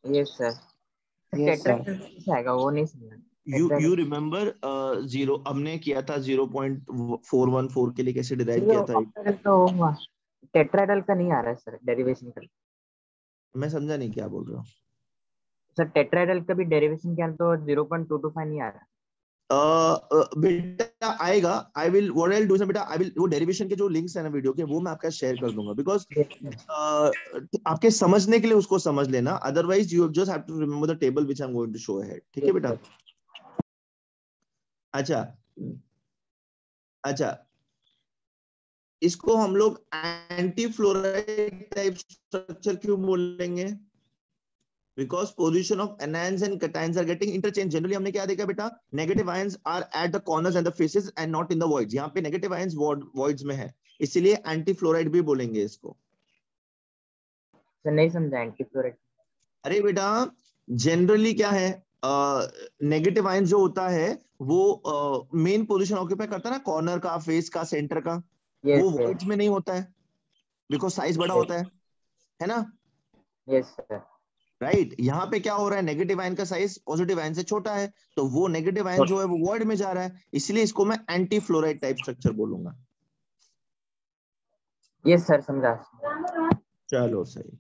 Yes sir. Yes sir. कैसे आएगा वो नहीं समझा। यू रिमेम्बर जीरो हमने किया था 0.414 के लिए कैसे डिराइव किया था? तो टेट्राहेड्रल का नहीं आ रहा है सर डेरिवेशन का। मैं समझा नहीं क्या बोल रहा हूँ सर टेट्राहेड्रल का भी डेरिवेशन किया तो 0.225 नहीं आ रहा। बेटा आएगा, I will what I will do is बेटा, आई विल वो डेरिवेशन के जो लिंक्स है ना वीडियो के, वो मैं आपका शेयर कर दूंगा, बिकॉज आपके समझने के लिए उसको समझ लेना, otherwise you just have to remember the table which I am going to show ahead. ठीक है बेटा? अच्छा अच्छा, इसको हम लोग एंटी फ्लोराइड टाइप स्ट्रक्चर क्यों बोलेंगे? Because position of anions and cations are getting interchanged. Generally हमने क्या देखा बेटा, negative ions are at the corners and the faces and not in the voids. यहाँ पे negative ions voids में है, इसीलिए एंटी फ्लोराइड भी बोलेंगे इसको। सर नहीं समझा एंटी फ्लोराइड। अरे बेटा जनरली क्या है, नेगेटिव आयंस जो होता है वो मेन पोजीशन ऑक्यूपाई करता है ना, कॉर्नर का, फेस का, सेंटर का, वो वॉइड्स में नहीं होता है बिकॉज साइज बड़ा होता है ना? Yes sir. राइट, यहाँ पे क्या हो रहा है, नेगेटिव आयन का साइज पॉजिटिव आयन से छोटा है, तो वो नेगेटिव आयन जो है वो वॉइड में जा रहा है, इसलिए इसको मैं एंटी फ्लोराइड टाइप स्ट्रक्चर बोलूंगा। यस सर समझा। चलो सही,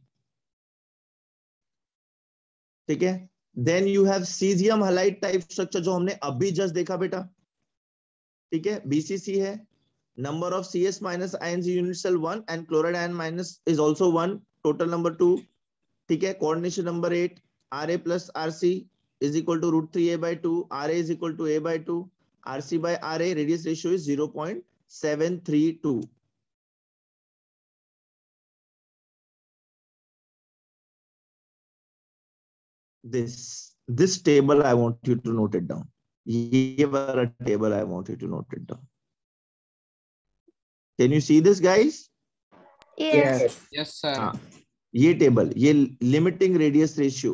ठीक है। Then you have caesium halide type structure जो हमने अभी जस्ट देखा बेटा, ठीक है, बीसीसी है, number of CS minus ions unit cell 1 and chloride ion minus is also 1, total number 2, ठीक है। Coordination number 8, RA plus RC is equal to √3a/2, RA is equal to a/2, RC by RA, radius ratio is 0.732। This table I want you to note it down. ये वाला table I want you to note it down. Can you see this guys? Yes. Yes sir. हाँ, ये टेबल, ये लिमिटिंग रेडियस रेशियो,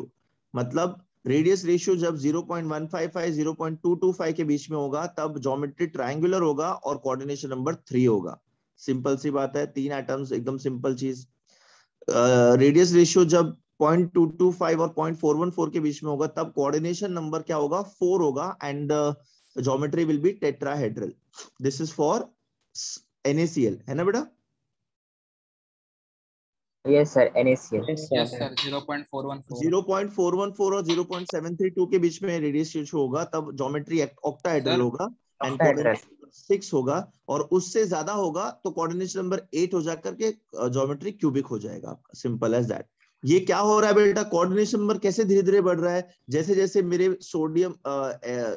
मतलब रेडियस रेशियो जब 0.155 0.225 के बीच में होगा तब ज्योमेट्री ट्रायंगुलर होगा और कोऑर्डिनेशन नंबर 3 होगा। सिंपल सी बात है, 3 एटम्स, एकदम सिंपल चीज। रेडियस रेशियो जब 0.225 और 0.414 के बीच में होगा तब कोऑर्डिनेशन नंबर क्या होगा, 4 होगा, and geometry will be tetrahedral. This is for NaCl, है ना बेटा? Yes sir NaCl। Yes sir. 0.414. 0.414 और 0.732 के बीच में रेडियस रेशियो होगा तब ज्योमेट्री ऑक्टाहेड्रल होगा एंड कोऑर्डिनेशन नंबर 6 होगा, और उससे ज्यादा होगा तो कोऑर्डिनेशन नंबर 8 हो जाकर के ज्योमेट्री क्यूबिक हो जाएगा आपका। Simple as that. ये क्या हो रहा है बेटा, कोऑर्डिनेशन नंबर कैसे धीरे धीरे बढ़ रहा है, जैसे जैसे मेरे सोडियम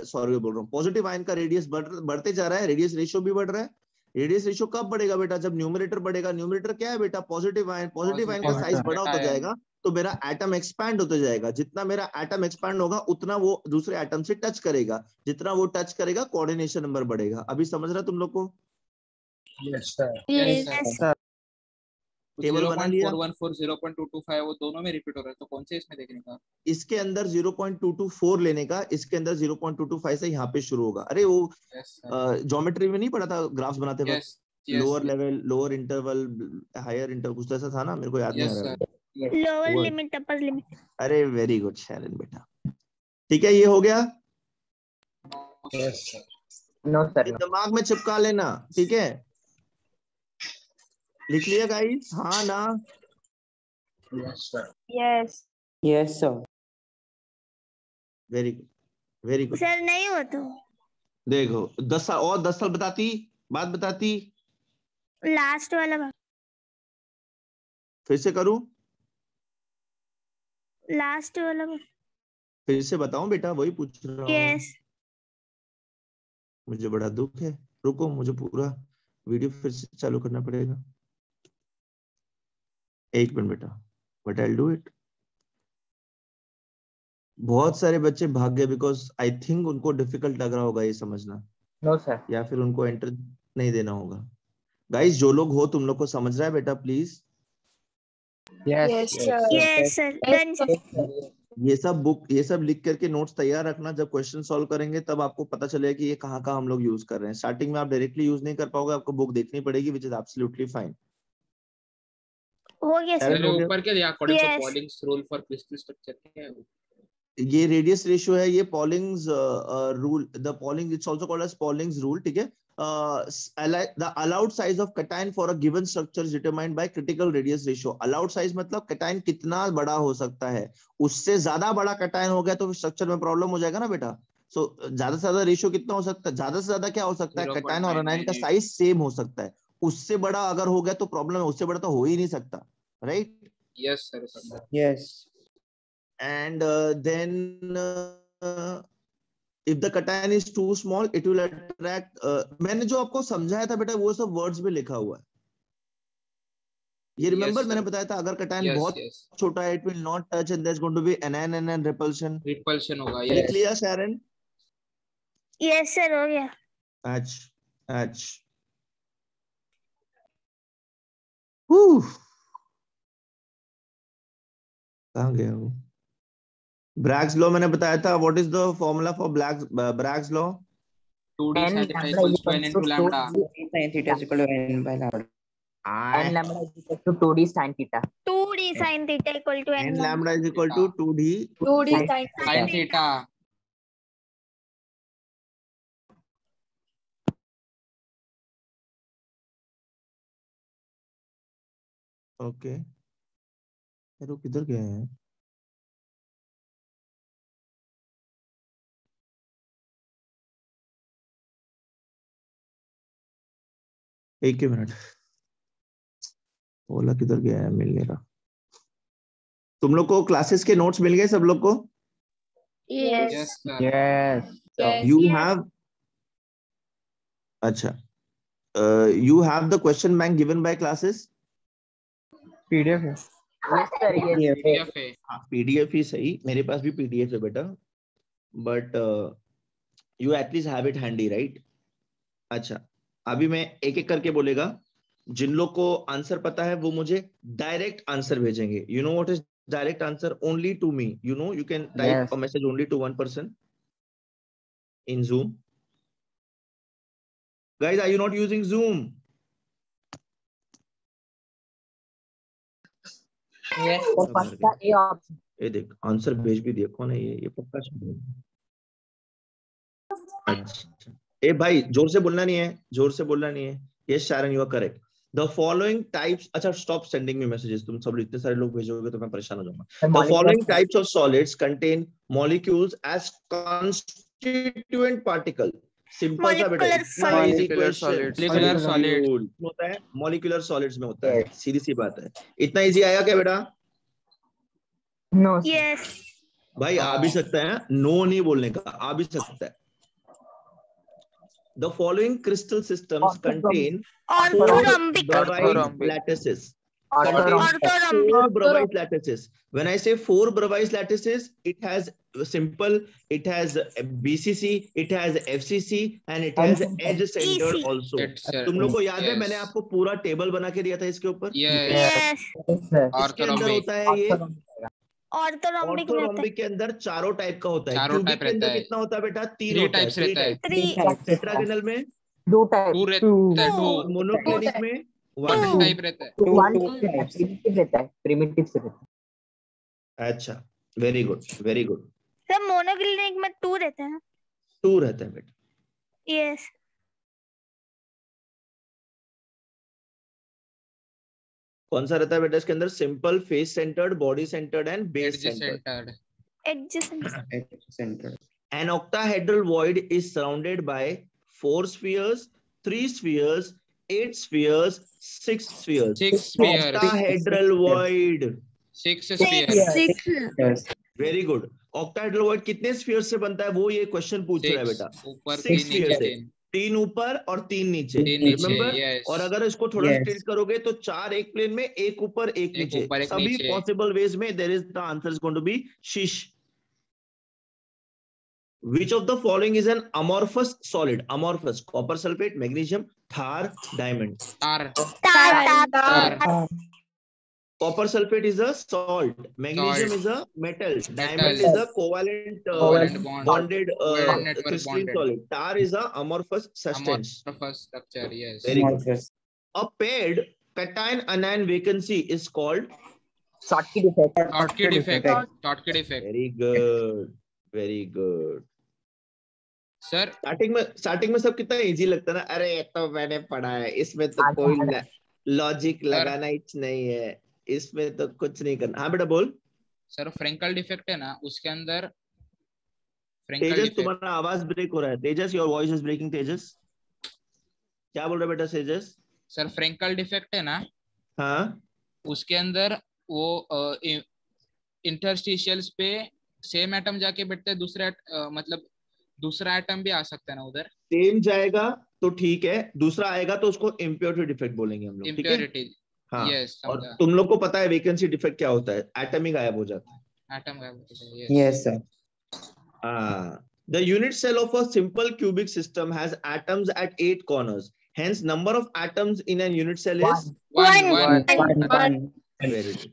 सॉरी बोल रहा हूँ, पॉजिटिव आयन का रेडियस बढ़ते जा रहा है, रेडियस रेशियो भी बढ़ रहा है। रेडियस रेशियो कब बढ़ेगा बेटा, जब न्यूमरेटर बढ़ेगा। न्यूमरेटर क्या है बेटा, पॉजिटिव आयन, पॉजिटिव आयन का साइज बड़ा होता जाएगा तो मेरा एटम एक्सपैंड होता जाएगा, जितना मेरा एटम एक्सपैंड होगा उतना वो दूसरे एटम से टच करेगा, जितना वो टच करेगा कोऑर्डिनेशन नंबर बढ़ेगा। अभी समझ रहा तुम लोग को? Yes sir. Yes sir. Table बना लिया? 0.414 0.225 वो दोनों में रिपीट हो रहा है, तो कौन से इसमें देखने का? इसके अंदर 0.224 लेने का, इसके अंदर 0.225 से यहाँ पे शुरू होगा। अरे वो ज्योमेट्री में नहीं पढ़ा था ग्राफ्स बनाते वक्त, lower level, lower interval, higher interval, कुछ ऐसा था ना, मेरे को याद नहीं आ रहा। Lower limit, upper limit. अरे वेरी गुड शैरन बेटा, ठीक है, ये हो गया। Yes sir. No sir. दिमाग में चिपका लेना, ठीक है? लिख लिया गाइस? हाँ ना? Yes sir. Yes. Yes sir. Very good, very good. Sir नहीं हो तो देखो 10 साल और 10 साल बताती, बात बताती। लास्ट वाला फिर से करूं? लास्ट वाला फिर से बताऊं बेटा, वही पूछ रहा हूँ। यस। मुझे बड़ा दुख है, रुको, मुझे पूरा वीडियो फिर से चालू करना पड़ेगा। एक मिनट बेटा, but I will do it. बहुत सारे बच्चे भाग गए बिकॉज आई थिंक उनको डिफिकल्ट लग रहा होगा ये समझना। No sir. या फिर उनको एंटर नहीं देना होगा। गाइस जो लोग हो, तुम लोग को समझ रहा है बेटा please? Yes. Yes sir. Done sir. ये सब लिख करके नोट्स तैयार रखना, जब क्वेश्चन सॉल्व करेंगे तब आपको पता चलेगा कि ये कहाँ कहाँ हम लोग यूज कर रहे हैं। स्टार्टिंग में आप डायरेक्टली यूज नहीं कर पाओगे, आपको बुक देखनी पड़ेगी, विच इज एब्सोल्युटली फाइन। हो गया सर। अरे ऊपर क्या दिया according to Yes. Pauling's rule for crystal structure क्या है वो? ये रेडियस रेशियो है, ये Pauling's rule, the Pauling it's also called as Pauling's rule, ठीक है। The allowed size of cation for a given structure is determined by critical radius ratio. Allowed size मतलब कैटायन कितना बड़ा हो सकता है, उससे ज्यादा बड़ा कैटायन हो गया तो स्ट्रक्चर में प्रॉब्लम हो जाएगा ना बेटा। सो ज्यादा से ज्यादा रेशियो कितना हो सकता है, ज्यादा से ज्यादा क्या हो सकता है, कैटायन और एनायन का 0.998 साइज सेम हो सकता है, उससे बड़ा अगर हो गया तो प्रॉब्लम है, उससे बड़ा तो हो ही नहीं सकता, राइट। यस सर समझा। Yes. And then if the cation is too small it will attract मैंने जो आपको समझाया था बेटा वो सब वर्ड्स में लिखा हुआ है, ये रिमेंबर Yes, मैंने sir. बताया था अगर cation Yes, बहुत yes. छोटा है it will not touch and there's going to be anion repulsion। Repulsion होगा, लिख yes. लिया Sharon? यस सर हो गया। अच्छा कहाँ गया वो? ब्रैग्स लॉ मैंने बताया था, what is the formula for Bragg's law? 2d sin theta equals to n into lambda. Sin theta is equal to n by lambda. n lambda is equal to 2d sin theta. 2d sin theta equal to n n lambda is equal to 2d 2d Sin theta. Okay. यार वो किधर गए हैं? एक ही मिनट, बोला किधर गया है, मिल नहीं रहा। तुम लोग को क्लासेस के नोट्स मिल गए सब लोग को? Yes. Yes, sir. Yes. You have, अच्छा, you have the question bank given by classes? PDF है। Yes, sir. Yes. PDF है. पीडीएफ ही सही, मेरे पास भी पीडीएफ है बेटा, but you at least have it handy, right? अच्छा, अभी मैं एक एक करके बोलेगा, जिन लोग को आंसर पता है वो मुझे डायरेक्ट आंसर भेजेंगे। You know what is direct answer? Only to me, you know, you can type a message only to one person in Zoom. Guys, are you not using Zoom? Yes. तो पक्का ए ऑप्शन। ये देख आंसर भेज भी दिया, कौन है ये पक्का शायद। अच्छा, ए भाई जोर से बोलना नहीं है, जोर से बोलना नहीं है। Yes Sharan, you are correct. The following types, अच्छा स्टॉप सेंडिंग मी मैसेजेस, तुम सब इतने सारे लोग भेजोगे तो मैं परेशान हो जाऊंगा। The following types of solids contain molecules as constituent particle. Simple सा बेटा, इतना इजी क्वेश्चन। Molecular solid. होता है मॉलिक्यूलर सॉलिड्स में होता है, सीधी सी बात है। इतना इजी आया क्या बेटा? नो। Yes. भाई आ भी सकता है, नो नहीं बोलने का, आ भी सकता है। The following crystal systems contain Orthorhombic. Bravais lattices. Orthorhombic. Four Bravais lattices. When I say four Bravais lattices, it has simple, it has BCC, it has FCC, and it has edge centered also. तुम लोग को याद है मैंने आपको पूरा टेबल बना के दिया था इसके ऊपर? Yes. इसके अंदर होता है ये ऑर्थोरॉम्बिक में होता है। ऑर्थोरॉम्बिक के अंदर चारों टाइप का होता है। चारों क्यूबिक टाइप के अंदर रहता है। कितना होता है बेटा? तीन Three होता है। types रहता है। टेट्रागोनल में दो टाइप। और मोनोक्लिनिक में वन टाइप रहता है। वन प्रिमिटिव रहता है, प्रिमिटिव से रहता है। अच्छा, very good, very good. Sir monoclinic में 2 रहते हैं। 2 रहता है बेटा। यस। कौन सा रहता है बेटा इसके अंदर? Simple, face centred, body centred and base Centered. Centered. An octahedral void is surrounded by 4 spheres, 3 spheres, 8 spheres, 6 spheres. 6 spheres. Octahedral void. 6 spheres. Yes. Very good. Octahedral void कितने स्फीयर्स से बनता है वो ये क्वेश्चन पूछ रहा है बेटा। ऊपर 6 तीन स्फीयर से, नीचे। 3 ऊपर और 3 नीचे, तीन नीचे, रिमेंबर? yes. और अगर इसको थोड़ा Yes. टिल्ट करोगे तो 4 एक प्लेन में, एक ऊपर एक नीचे, ऊपर, एक सभी नीचे। पॉसिबल वेज में there is the answer is going to be शीश। Which of the following is an amorphous solid? Amorphous: copper sulfate, magnesium, Thar, diamond. तार। तार। तार। Copper sulfate is a salt. Magnesium is a metal. Diamond is a covalent Covalent bond. bonded Covalent network crystalline bonded. solid. Tar is a amorphous substance. Amorphous structure. Yes. Very good. Amorphous. A paired cation anion vacancy is called Schottky defect. Schottky defect. Schottky defect. very good. Very good. Sir, starting में सब कितना इजी लगता है ना, अरे ये तो मैंने पढ़ा है, इसमें तो कोई लॉजिक लगाना ही नहीं है, इसमें तो कुछ नहीं करना। हाँ बेटा बोल। सर फ्रेंकल डिफेक्ट है ना, उसके अंदर फ्रेंकल तेजस डिफेक्ट। तुम्हारा आवाज ब्रेक हो रहा है। तेजस योर वॉइस इज ब्रेकिंग। तेजस क्या बोल रहा है बेटा तेजस? सर फ्रेंकल डिफेक्ट है ना, हाँ उसके अंदर वो इंटरस्टिशियल्स पे सेम एटम जाके बैठते हैं, दूसरे मतलब दूसरा एटम भी आ सकता है ना उधर। सेम जाएगा तो ठीक है, दूसरा आएगा तो उसको इम्प्योरिटी डिफेक्ट बोलेंगे हम लोग, ठीक है? इम्प्योरिटी। हाँ यस, और तुम लोग को पता है वैकेंसी डिफेक्ट क्या होता है? एटम ही गायब हो जाता है। एटम गायब होता है। Yes, sir. The unit cell of a simple cubic system has atoms at 8 corners. Hence, number of atoms in a unit cell is One. very good.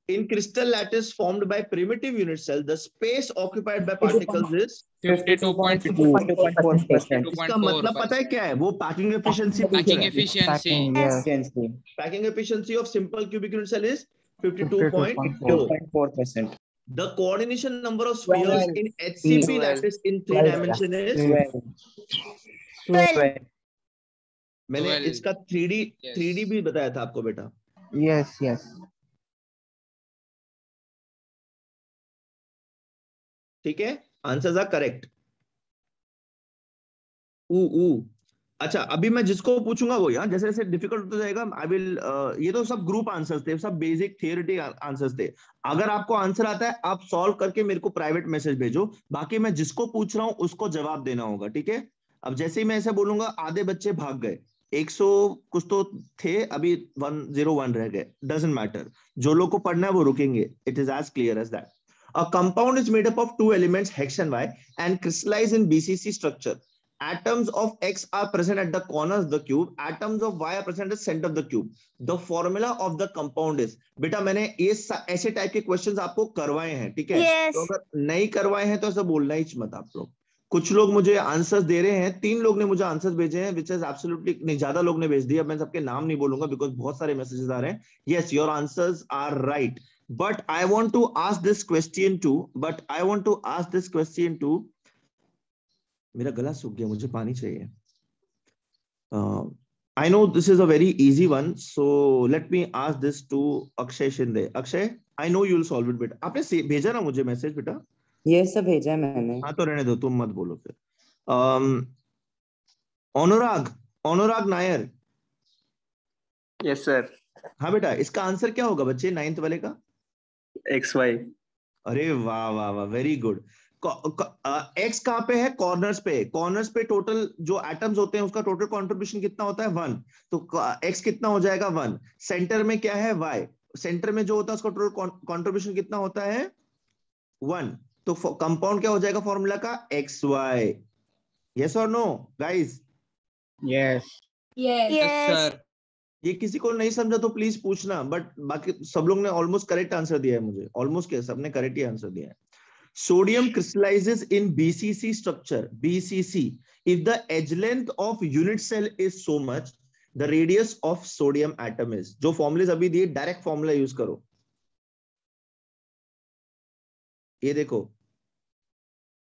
In crystal lattice formed by primitive unit cell, the space occupied by particles is 52.4%. इसका मतलब पता है क्या है? वो पैकिंग एफिशिएंसी पूछ पैकिंग रहा है। Efficiency. Yes. Packing efficiency of simple cubic unit cell is 52.4. 52.4%. The coordination number of spheres in HCP lattice in 3 dimension is 12. मैंने 12. इसका 3D Yes. 3D भी बताया था आपको बेटा। Yes. ठीक है, आंसर्स आर करेक्ट। अच्छा अभी मैं जिसको पूछूंगा वो यार जैसे जैसे डिफिकल्ट होता जाएगा आई विल ये तो सब ग्रुप आंसर्स थे, सब बेसिक थियोरेटिक आंसर्स थे। अगर आपको आंसर आता है आप सॉल्व करके मेरे को प्राइवेट मैसेज भेजो, बाकी मैं जिसको पूछ रहा हूं उसको जवाब देना होगा, ठीक है? अब जैसे ही मैं ऐसे बोलूंगा आधे बच्चे भाग गए, 100 कुछ तो थे, अभी 101 रह गए, डजंट मैटर। जो लोग को पढ़ना है वो रुकेंगे। It is as clear as that. A compound is made up of 2 elements, X and Y, and crystallize in BCC structure. Atoms of X are present at the corners of the cube. Atoms of Y are present at the center of the cube. The formula of the compound is, बेटा मैंने ये ऐसे टाइप के क्वेश्चंस आपको करवाए हैं, ठीक है? Yes. तो अगर नहीं करवाए हैं तो ऐसा बोलना ही मत आप लोग। कुछ लोग मुझे आंसर्स दे रहे हैं, 3 लोग ने मुझे आंसर्स भेजे हैं, विच इज एब्सोल्युटली नहीं, ज्यादा लोग ने भेज दिया। मैं सबके नाम नहीं बोलूंगा बिकॉज बहुत सारे मैसेजेस आ रहे हैं। Yes your answers are right, but I want to ask this question to मेरा गला सूख गया, मुझे पानी चाहिए। I know this is a very easy one, so let me ask this to Akshay Shinde. Akshay, I know you will solve it बेटा। आपने भेजा ना मुझे मैसेज बेटा? Yes, sir, भेजा है मैंने। हाँ तो रहने दो, तुम मत बोलो फिर। अनुराग नायर। Yes sir. हाँ बेटा, इसका आंसर क्या होगा बच्चे 9th वाले का? XY। अरे वाह वाह वाह, वेरी गुड। एक्स कहाँ पे है? कॉर्नर्स पे। कॉर्नर्स पे टोटल जो एटम्स होते हैं उसका टोटल कंट्रीब्यूशन कितना होता है? 1। तो एक्स कितना हो जाएगा? 1। सेंटर में क्या है? वाई। सेंटर में जो होता है उसका टोटल कंट्रीब्यूशन कितना होता है? 1। तो कंपाउंड क्या हो जाएगा फॉर्मूला का? XY। यस और नो गाइस? Yes. सर। ये किसी को नहीं समझा तो प्लीज पूछना, बट बाकी सब लोग ने ऑलमोस्ट करेक्ट आंसर दिया है मुझे। ऑलमोस्ट क्या, सबने करेक्ट ही आंसर दिया है। Sodium crystallizes in BCC structure. BCC. If the edge length of unit cell is so much, the radius of sodium atom is. जो फॉर्मूले अभी दिए डायरेक्ट फॉर्मूला यूज करो। ये देखो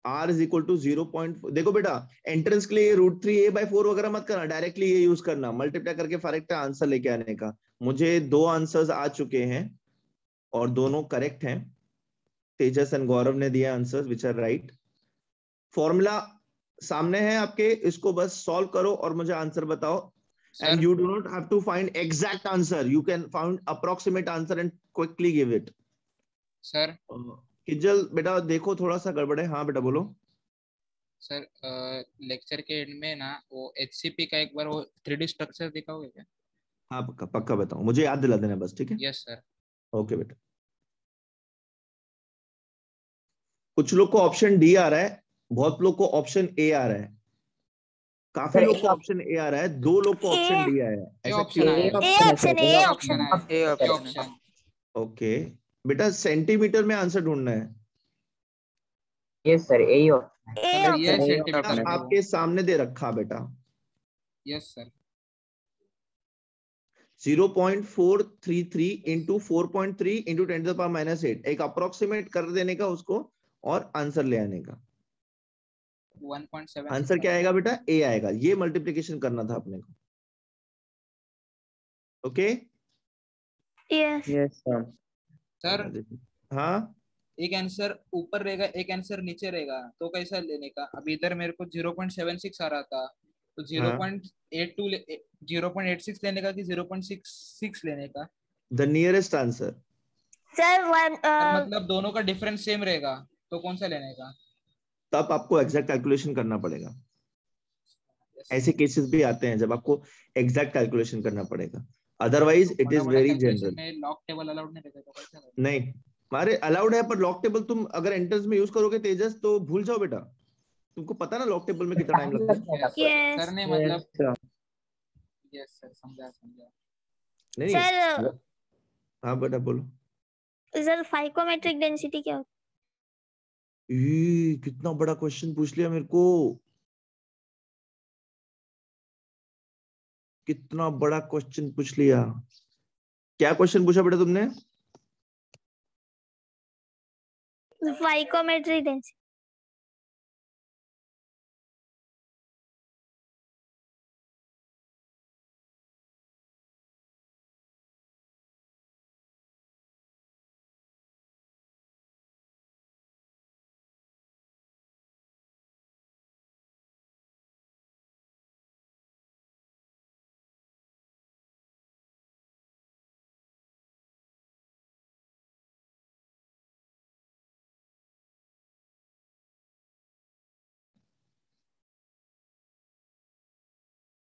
R is equal to 0.4। देखो बेटा एंट्रेंस के लिए √3a/4 वगैरह मत करना, डायरेक्टली ये यूज करना, मल्टीप्लाई करके करेक्ट आंसर लेके आने का। मुझे 2 आंसर्स आ चुके हैं और दोनों करेक्ट हैं। तेजस एंड गौरव ने दिया answers which are right. Formula सामने है आपके, इसको बस सॉल्व करो और मुझे आंसर बताओ। And you do not have to find exact answer, you can find approximate answer and quickly give it. Sir Kinjal बेटा देखो थोड़ा सा गड़बड़ है। हाँ बेटा बोलो। सर लेक्चर के एंड में ना वो HCP का एक बार वो 3D स्ट्रक्चर दिखाओगे क्या? हाँ पक्का बताऊं, मुझे याद दिला देना बस, ठीक है? Yes sir. ओके बेटा। कुछ लोग को ऑप्शन डी आ रहा है, बहुत लोग को ऑप्शन ए आ रहा है, काफी लोग को ऑप्शन ए आ रहा है, 2 लोग को ऑप्शन डी आया है। ऐसा क्यों? ऑप्शन ओके बेटा, सेंटीमीटर में आंसर ढूंढना है। यस सर, यही होता है। ए सर ये ऑप्शन सेंटीमीटर में आपके सामने दे रखा बेटा, यस सर 0.433 इंटू 4.3 इंटू 10⁻⁸ एक अप्रोक्सीमेट कर देने का उसको और आंसर ले आने का। 1.7 आंसर क्या आएगा बेटा? ए आएगा। ये मल्टीप्लिकेशन करना था अपने को। Okay yes yes sir. Sir हाँ एक आंसर ऊपर रहेगा एक आंसर नीचे रहेगा, तो कैसा लेने का? अभी इधर मेरे को 0.76 आ रहा था, तो 0.82 0.86 लेने का कि 0.66 लेने का? The nearest answer. Sir sir मतलब दोनों का डिफरेंस सेम रहेगा, तो कौन सा लेने का? तब आपको एग्जैक्ट कैलकुलेशन करना पड़ेगा। Yes. ऐसे केसेस भी आते हैं जब आपको एग्जैक्ट कैलकुलेशन करना पड़ेगा, otherwise it is very general. में लॉग टेबल अलाउड नहीं रहता, तो कैसा रहेगा? नहीं, हमारे अलाउड है, पर लॉक टेबल तुम अगर एंट्रेंस में यूज करोगे तेजस, तो भूल जाओ बेटा। तुमको पता ना लॉक टेबल में कितना टाइम लगता है। Yes. सर ने यस मतलब सर। यस सर, समझा समझा। नहीं सर हाँ बेटा बोलो। सर फाइकोमेट्रिक डेंसिटी क्या होता कितना बड़ा क्वेश्चन पूछ लिया मेरे को, कितना बड़ा क्वेश्चन पूछ लिया। क्या क्वेश्चन पूछा बेटा तुमने? है? Pycnometric density.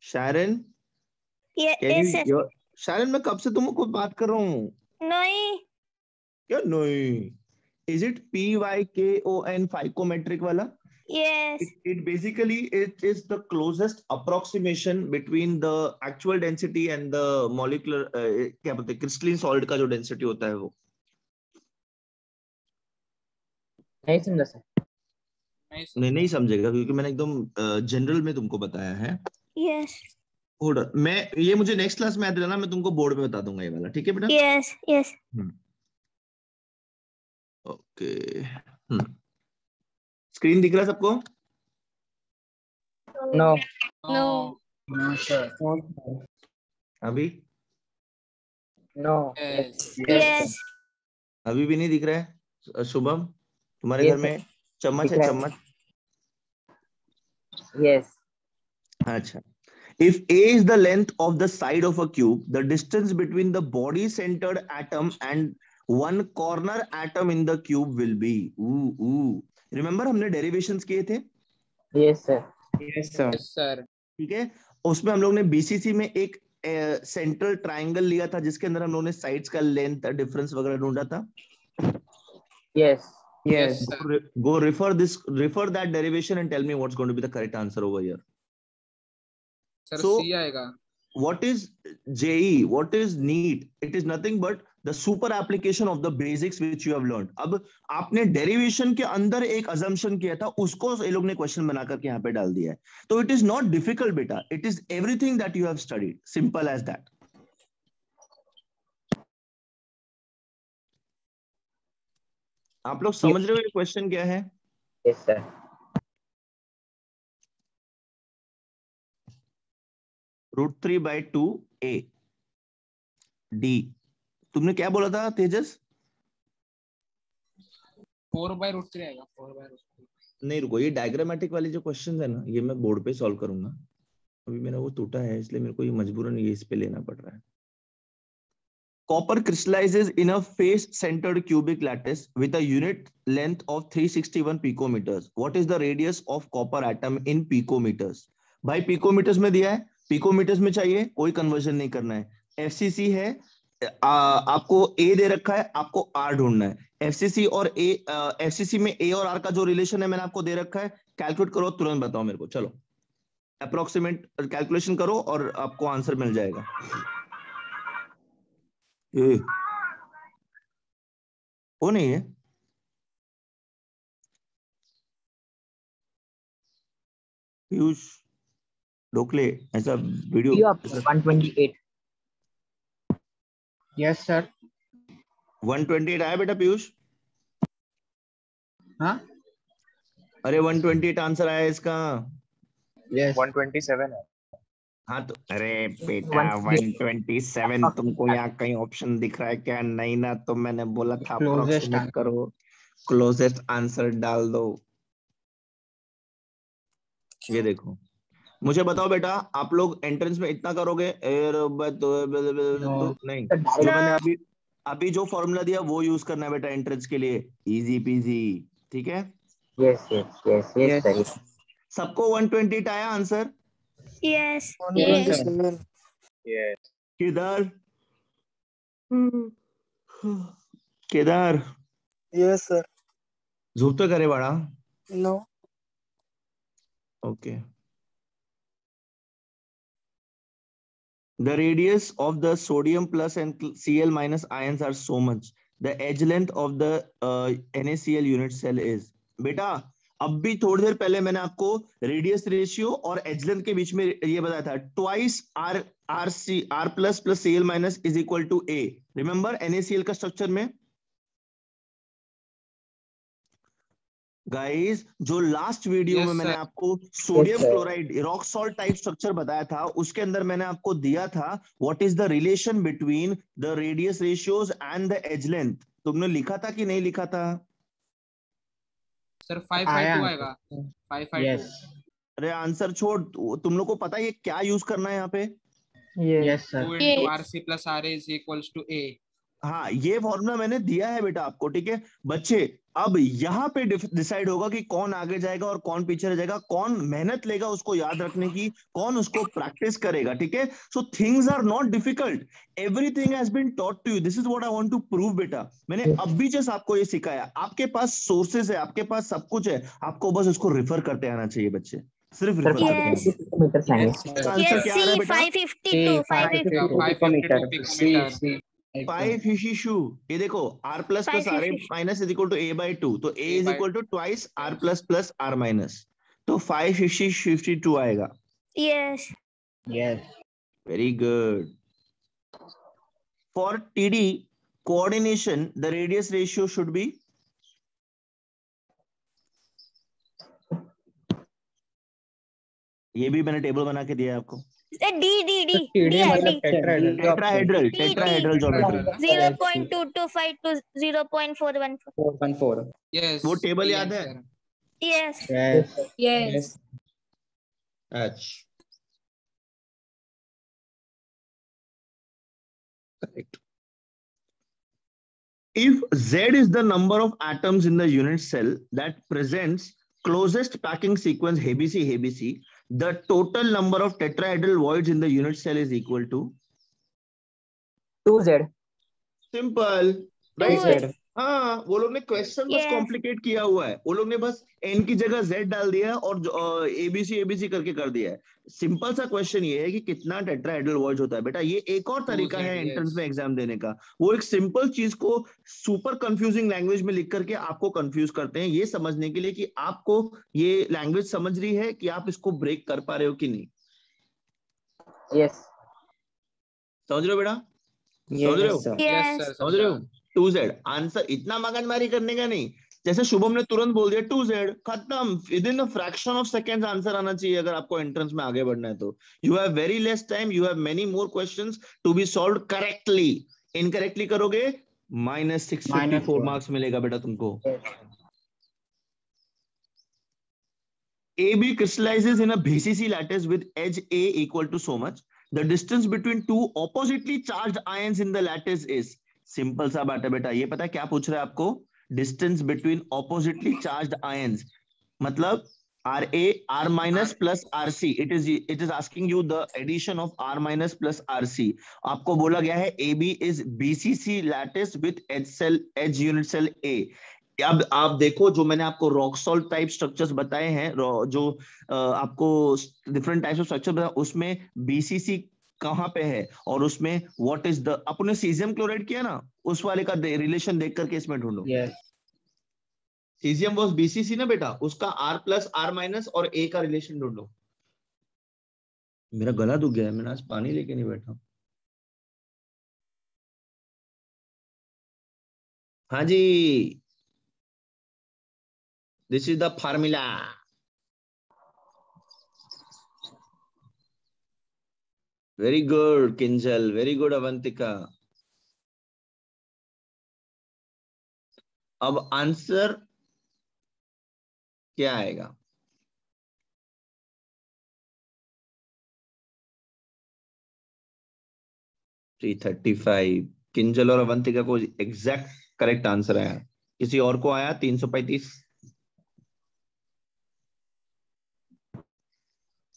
Sharan, yes sir. Sharan मैं कब से तुमको बात कर रहा हूँ। नहीं क्या नहीं? इज इट PYKON फाइकोमेट्रिक वाला? Yes It basically it is the closest approximation between the actual density and the molecular क्या बोलते हैं crystalline solid का जो density होता है वो। नहीं समझा सर। नहीं समझेगा क्योंकि मैंने एकदम जनरल में तुमको बताया है। यस मैं ये मुझे नेक्स्ट क्लास में याद रहना, मैं तुमको बोर्ड पे बता दूंगा ये वाला, ठीक है बेटा? यस यस ओके स्क्रीन दिख रहा है सबको? No no no sir. अभी नो यस यस अभी भी नहीं दिख रहा है? शुभम तुम्हारे Yes, घर में चम्मच दिख है? रहा है। चम्मच? यस अच्छा, if A is the length of the side of a cube, the distance between the body centered atom and one corner atom in the cube will be remember हमने derivations किए थे? Yes sir. Yes sir. Yes sir ठीक है, उसमें हम लोग ने BCC में एक सेंट्रल ट्राइंगल लिया था जिसके अंदर हम लोग ने साइड्स का लेंथ डिफरेंस वगैरह ढूंढा था। Yes yes Go refer that derivation and tell me what's going to be the correct answer over here. Sir So सी आएगा। what is JE? What is NEET? It is nothing but the super application of the basics which you have learned. अब आपने derivation के अंदर एक assumption किया था, उसको ये लोग ने क्वेश्चन बना करके यहाँ पे डाल दिया है। तो it is not difficult बेटा, it is everything that you have studied, simple as that. आप लोग समझ रहे हो ये क्वेश्चन क्या है? Yes sir. √3/2a d। तुमने क्या बोला था तेजस? 4/√3 आएगा, 4/√3। नहीं रुको, ये डायग्रामेटिक वाले जो क्वेश्चन है ना, ये मैं बोर्ड पे सॉल्व करूंगा। अभी मेरा वो टूटा है इसलिए मेरे को ये मजबूरन ये इस पे लेना पड़ रहा है। Copper crystallizes in a face-centered cubic lattice with a unit length of 361 picometers. What is the radius of copper atom in picometers? भाई picometers में दिया है, picometers में चाहिए, कोई कन्वर्जन नहीं करना है। FCC है, आपको A दे रखा है, आपको R ढूंढना है। FCC और A, FCC में A और R का जो रिलेशन है मैंने आपको दे रखा है, कैलकुलेट करो, तुरंत बताओ मेरे को। चलो अप्रोक्सीमेट कैलकुलेशन करो और आपको आंसर मिल जाएगा। वो नहीं है। पीयूष ढोकले ऐसा वीडियो। 128। Yes sir. 128 आया बेटा पीयूष? हाँ अरे 128 आंसर आया इसका। यस 127 है। हाँ तो अरे बेटा 127 तुमको यहाँ कहीं ऑप्शन दिख रहा है क्या? नहीं ना, तो मैंने बोला था क्लोजेस्ट अप्रोक्सीमेट करो, क्लोजेस्ट आंसर डाल दो। ये देखो, मुझे बताओ बेटा, आप लोग एंट्रेंस में इतना करोगे नहीं? जो मैंने अभी अभी जो फॉर्मूला दिया वो यूज करना है बेटा एंट्रेंस के लिए, इजी पीजी। ठीक है? Yes yes yes yes sir. सबको 128 आया answer? Yes yes Kedar Kedar yes sir. झोपतो करे बाळा? No. Okay. The radius of the sodium plus and Cl minus ions are so much. The edge length of the NaCl unit cell is. बेटा अब भी थोड़ी देर पहले मैंने आपको रेडियस रेशियो और एज लेंथ के बीच में ये बताया था, twice R plus plus Cl minus is equal to A। Remember NaCl का स्ट्रक्चर में गाइस, जो लास्ट वीडियो में मैंने आपको sodium chloride rock salt type structure बताया था, उसके अंदर मैंने आपको दिया था what is the relation between the radius ratios and the edge length. तुमने लिखा था कि नहीं लिखा था? सर 552 आएगा। 552। अरे आंसर छोड़, तुम लोग को पता है ये क्या यूज करना है यहाँ पे? Yes sir. 2 into RC plus RA is equals to A। हाँ, ये फॉर्मूला मैंने दिया है बेटा आपको। ठीक है बच्चे, अब यहाँ पे डिसाइड होगा कि कौन आगे जाएगा और कौन पीछे रह जाएगा, कौन मेहनत लेगा उसको याद रखने की, कौन उसको प्रैक्टिस करेगा। ठीक है? So things are not difficult, everything has been taught to you. This is what I want to prove बेटा। मैंने अब भी जस्ट आपको ये सिखाया, आपके पास सोर्सेज है, आपके पास सब कुछ है, आपको बस उसको रिफर करते आना चाहिए बच्चे, सिर्फ रिफर करते हैं। आंसर क्या आ रहा है बेटा? 552 552। ये देखो, R plus plus R minus is equal to A by 2, तो A is equal to twice R plus plus R minus, तो 552 आएगा। Yes yes very good. For TD coordination the radius ratio should be, ये भी मैंने टेबल बना के दिया है आपको। Tetrahedral geometry 0.225 to 0.414। यस वो टेबल याद है? Yes yes. अच्छा, correct. If Z is the number of atoms in the unit cell that presents closest packing sequence ABC, the total number of tetrahedral voids in the unit cell is equal to 2Z। Simple, right? हाँ, वो लोग ने क्वेश्चन बस कॉम्प्लिकेट किया हुआ है, वो लोग ने बस n की जगह z डाल दिया और ABC करके कर दिया है। सिंपल सा क्वेश्चन ये है कि कितना टेट्राहेड्रल वॉइड होता है बेटा। ये एक और तरीका है एंट्रेंस में एग्जाम देने का। वो एक सिंपल चीज को सुपर कंफ्यूजिंग लैंग्वेज में लिख करके आपको कंफ्यूज करते हैं, ये समझने के लिए कि आपको ये लैंग्वेज समझ रही है कि आप इसको ब्रेक कर पा रहे हो कि नहीं। यस समझ रहे हो बेटा? समझ रहे हो? समझ रहे हो? 2Z आंसर, इतना मगनमारी करने का नहीं। जैसे शुभम ने तुरंत बोल दिया 2Z, खत्म, with in a fraction of seconds answer आना चाहिए अगर आपको एंट्रेंस में आगे बढ़ना है तो। You have very less time, you have many more questions to be solved correctly. Incorrectly करोगे -654 मार्क्स मिलेगा बेटा तुमको। AB crystallizes in a BCC lattice with edge A equal to so much. The distance between two oppositely charged ions in the lattice is, simple सा बात है बेटा। ये पता है क्या पूछ रहा है आपको? Distance between oppositely charged ions, मतलब RA R minus plus RC. It is asking you the addition of R minus plus RC. आपको बोला गया है AB is BCC lattice with edge unit cell A. अब आप देखो, जो मैंने आपको रॉक सॉल्ट टाइप स्ट्रक्चर्स बताए हैं, जो आपको डिफरेंट टाइप्स ऑफ स्ट्रक्चर बताया, उसमें BCC कहाँ पे है, और उसमें व्हाट इज द, अपने सीजियम क्लोराइड किया ना, उस वाले का रिलेशन देख करके इसमें ढूंढो। Yes. सीजियम वॉज बीसीसी ना बेटा, उसका R प्लस R माइनस और A का रिलेशन ढूंढो। मेरा गला दुख गया है, मैंने आज पानी लेके नहीं बैठा। हाँ जी, this is the formula. Very good Kinjal, very good Avantika. अब आंसर क्या आएगा? 335। किंजल और अवंतिका को एग्जैक्ट करेक्ट आंसर आया। किसी और को आया 335?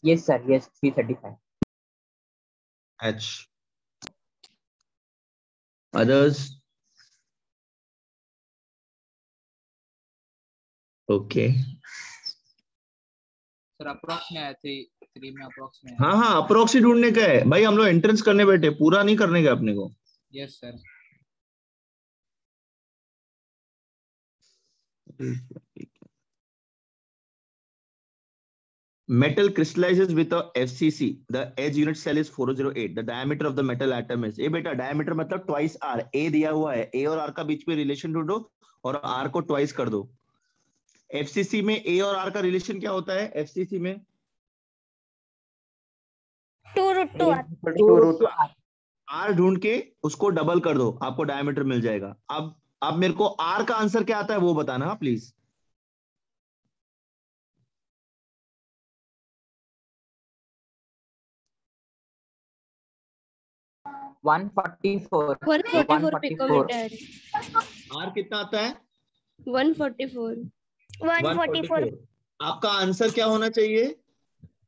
Yes sir, yes 335। H others? Okay sir approx में आया, 3 में अप्रोक्स में आया। हाँ हाँ, अप्रोक्सी ढूंढने का है भाई, हम लोग एंट्रेंस करने बैठे, पूरा नहीं करने का अपने को। Yes sir. Metal crystallizes with a FCC. The edge unit cell is 408. The diameter of the metal atom is, ए बेटा diameter मतलब twice R, A दिया हुआ है, A और R का बीच में रिलेशन ढूंढो और R को twice कर दो। FCC में A और R का रिलेशन क्या होता है? FCC में 2√2 R ढूंढ के उसको डबल कर दो, आपको डायमीटर मिल जाएगा। अब मेरे को R का आंसर क्या आता है वो बताना प्लीज। One 144 picometer. R कितना आता है? 144. 144 आपका आंसर क्या होना चाहिए?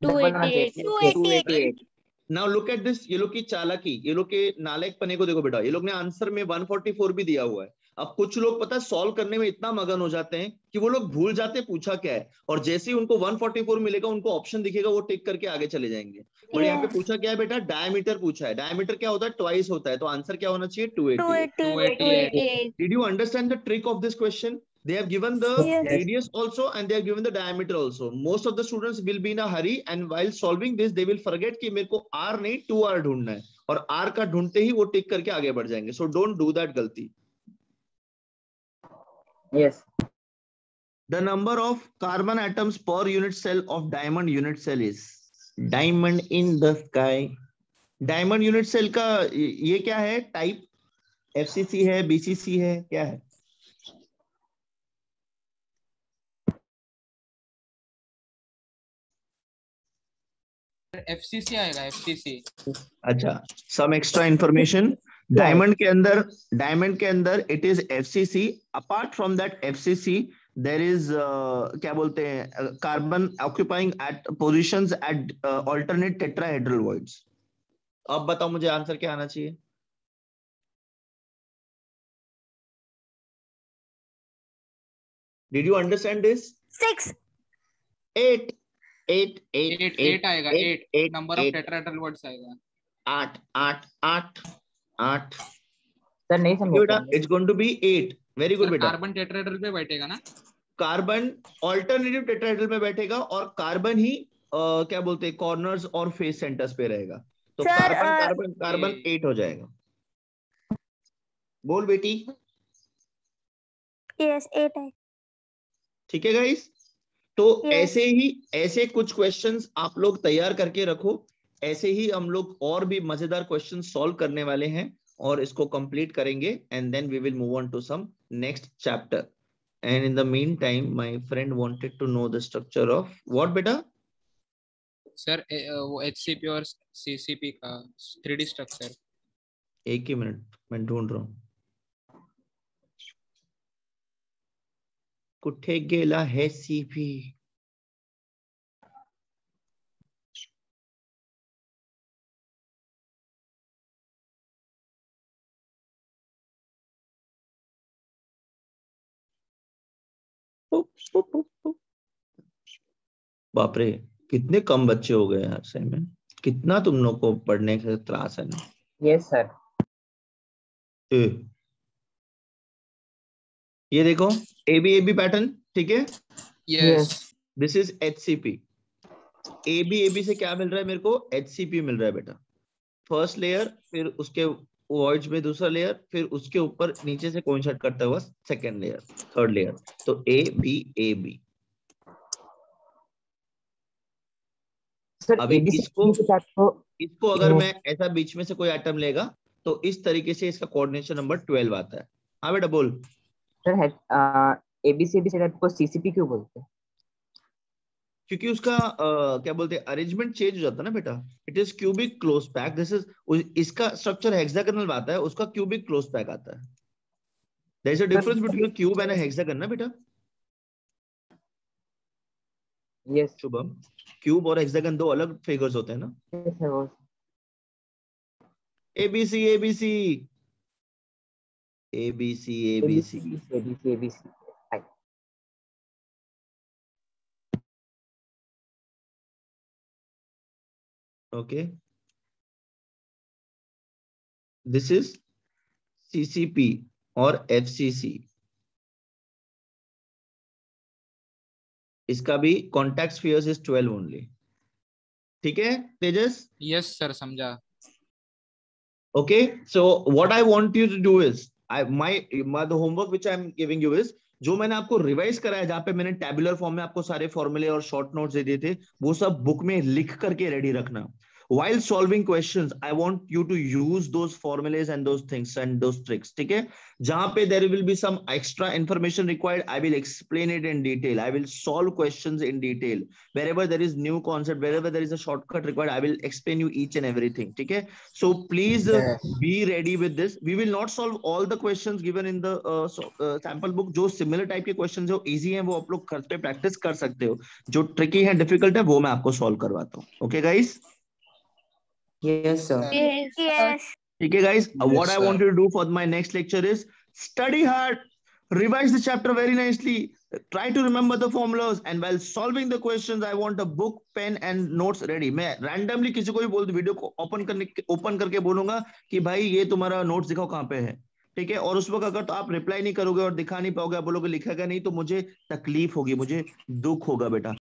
288. 288 नाउ लुक एट दिस, ये लोग की चालाकी, ये लोग के नालायक पने को देखो बेटा, ये लोग ने आंसर में 144 भी दिया हुआ है। अब कुछ लोग पता है सॉल्व करने में इतना मगन हो जाते हैं कि वो लोग भूल जाते हैं पूछा क्या है, और जैसे ही उनको 144 मिलेगा, उनको ऑप्शन दिखेगा, वो टिक करके आगे चले जाएंगे। बट यहाँ पे पूछा क्या है बेटा? डायमीटर पूछा है। डायमीटर क्या होता है? ट्वाइस होता है, तो आंसर क्या होना चाहिए? 288। Did you understand the trick of this question? They have given the radius also and they have given the diameter also. Most of the students will be in a hurry and while solving this they will forget कि मेरे को R नहीं 2R ढूंढना है, और R का ढूंढते ही वो टिक करके आगे बढ़ जाएंगे। So don't do that गलती। Yes. The number of carbon atoms per unit cell of diamond unit cell is, diamond in the sky। diamond unit cell का ये क्या है टाइप? FCC है, BCC है, क्या है? FCC आएगा, FCC। अच्छा, सम एक्स्ट्रा इंफॉर्मेशन। डायमंड के अंदर it is FCC। Apart from that FCC there is क्या बोलते हैं, carbon occupying at positions at alternate tetrahedral voids. अब बताओ मुझे आंसर क्या आना चाहिए? Did you understand this? 6 8 आएगा, 8 नंबर ऑफ टेट्राहेड्रल वर्ड्स आएगा। 8 8 8 8 सर नहीं समझ बेटा, it's going to be 8। Very good बेटा। कार्बन टेट्राहेड्रल पे बैठेगा ना? कार्बन ऑल्टरनेटिव टेट्राहेड्रल में बैठेगा और कार्बन ही क्या बोलते हैं कॉर्नर्स और फेस सेंटर्स पे रहेगा, तो कार्बन 8 हो जाएगा। बोल बेटी। यस 8 है। ठीक है गाइस, तो ऐसे कुछ क्वेश्चंस आप लोग तैयार करके रखो। ऐसे ही हम लोग और भी मजेदार क्वेश्चन सॉल्व करने वाले हैं और इसको कंप्लीट करेंगे, and then we will move on to some next chapter. And in the meantime, my friend wanted to know the structure of what beta? Sir वो HCP और CCP का 3D स्ट्रक्चर। एक ही मिनट, मैं ढूंढ रहा हूँ। कुठे गेला है CP? बाप रे, कितने कम बच्चे हो गए यार सही में, कितना तुम लोग को पढ़ने का त्रास है ना। Yes sir. ये देखो एबी पैटर्न, ठीक है। Yes this is HCP। AB से क्या मिल रहा है मेरे को, HCP मिल रहा है बेटा। फर्स्ट लेयर, फिर उसके वॉइड्स में दूसरा लेयर, फिर उसके ऊपर नीचे से कोइंसाइड करता हुआ सेकंड लेयर, थर्ड लेयर। तो AB। सर अभी इसको अगर नो। मैं ऐसा बीच में से कोई आइटम लेगा तो इस तरीके से इसका कोऑर्डिनेशन नंबर 12 आता है। हाँ बेटा बोल। सर ABCD सेटअप को CCP क्यों बोलते हैं? क्योंकि उसका क्या बोलते हैं, अरेंजमेंट चेंज हो जाता है ना बेटा। It is cubic close pack, this is, इसका स्ट्रक्चर हेक्सागोनल आता है, उसका क्यूबिक क्लोज पैक आता है। There is a difference between a cube and a hexagon ना बेटा। यस शुभम, क्यूब और हेक्सागन दो अलग फिगर्स होते हैं ना। Sir. ABC ABC ABC ABC। ABC। Okay, this is CCP और FCC। इसका भी कॉन्टैक्ट स्फीयर्स इज 12 ओनली। ठीक है तेजस? यस सर, समझा। Okay, so what I want you to do is, the homework which I'm giving you is, जो मैंने आपको रिवाइज कराया, जहाँ पे मैंने टैबुलर फॉर्म में आपको सारे फॉर्मूले और शॉर्ट नोट्स दे दिए थे, वो सब बुक में लिख करके रेडी रखना। While solving questions, I want you to use those formulas and those things and those tricks. ठीक है? जहाँ पे there will be some extra information required, I will explain it in detail. I will solve questions in detail. Wherever there is new concept, wherever there is a shortcut required, I will explain you each and everything. ठीक है? So please be ready with this. We will not solve all the questions given in the sample book. जो similar type के questions जो easy हैं वो आप लोग घर पे practice कर सकते हो. जो tricky है, difficult है, वो मैं आपको solve करवाता हूँ. Okay guys? Yes sir. Yes. Okay guys, Yes, what I sir. want you to do for my next lecture is study hard, revise the chapter very nicely, try to remember the formulas, and while solving the questions I want a book, pen and notes ready. मैं randomly किसी को भी बोल वीडियो को ओपन करके बोलूंगा कि भाई ये तुम्हारा नोट्स दिखाओ कहाँ पे है। ठीक है? और उस वक्त अगर तो आप रिप्लाई नहीं करोगे और दिखा नहीं पाओगे, आप बोलोगे लिखेगा नहीं, तो मुझे तकलीफ होगी, मुझे दुख होगा बेटा।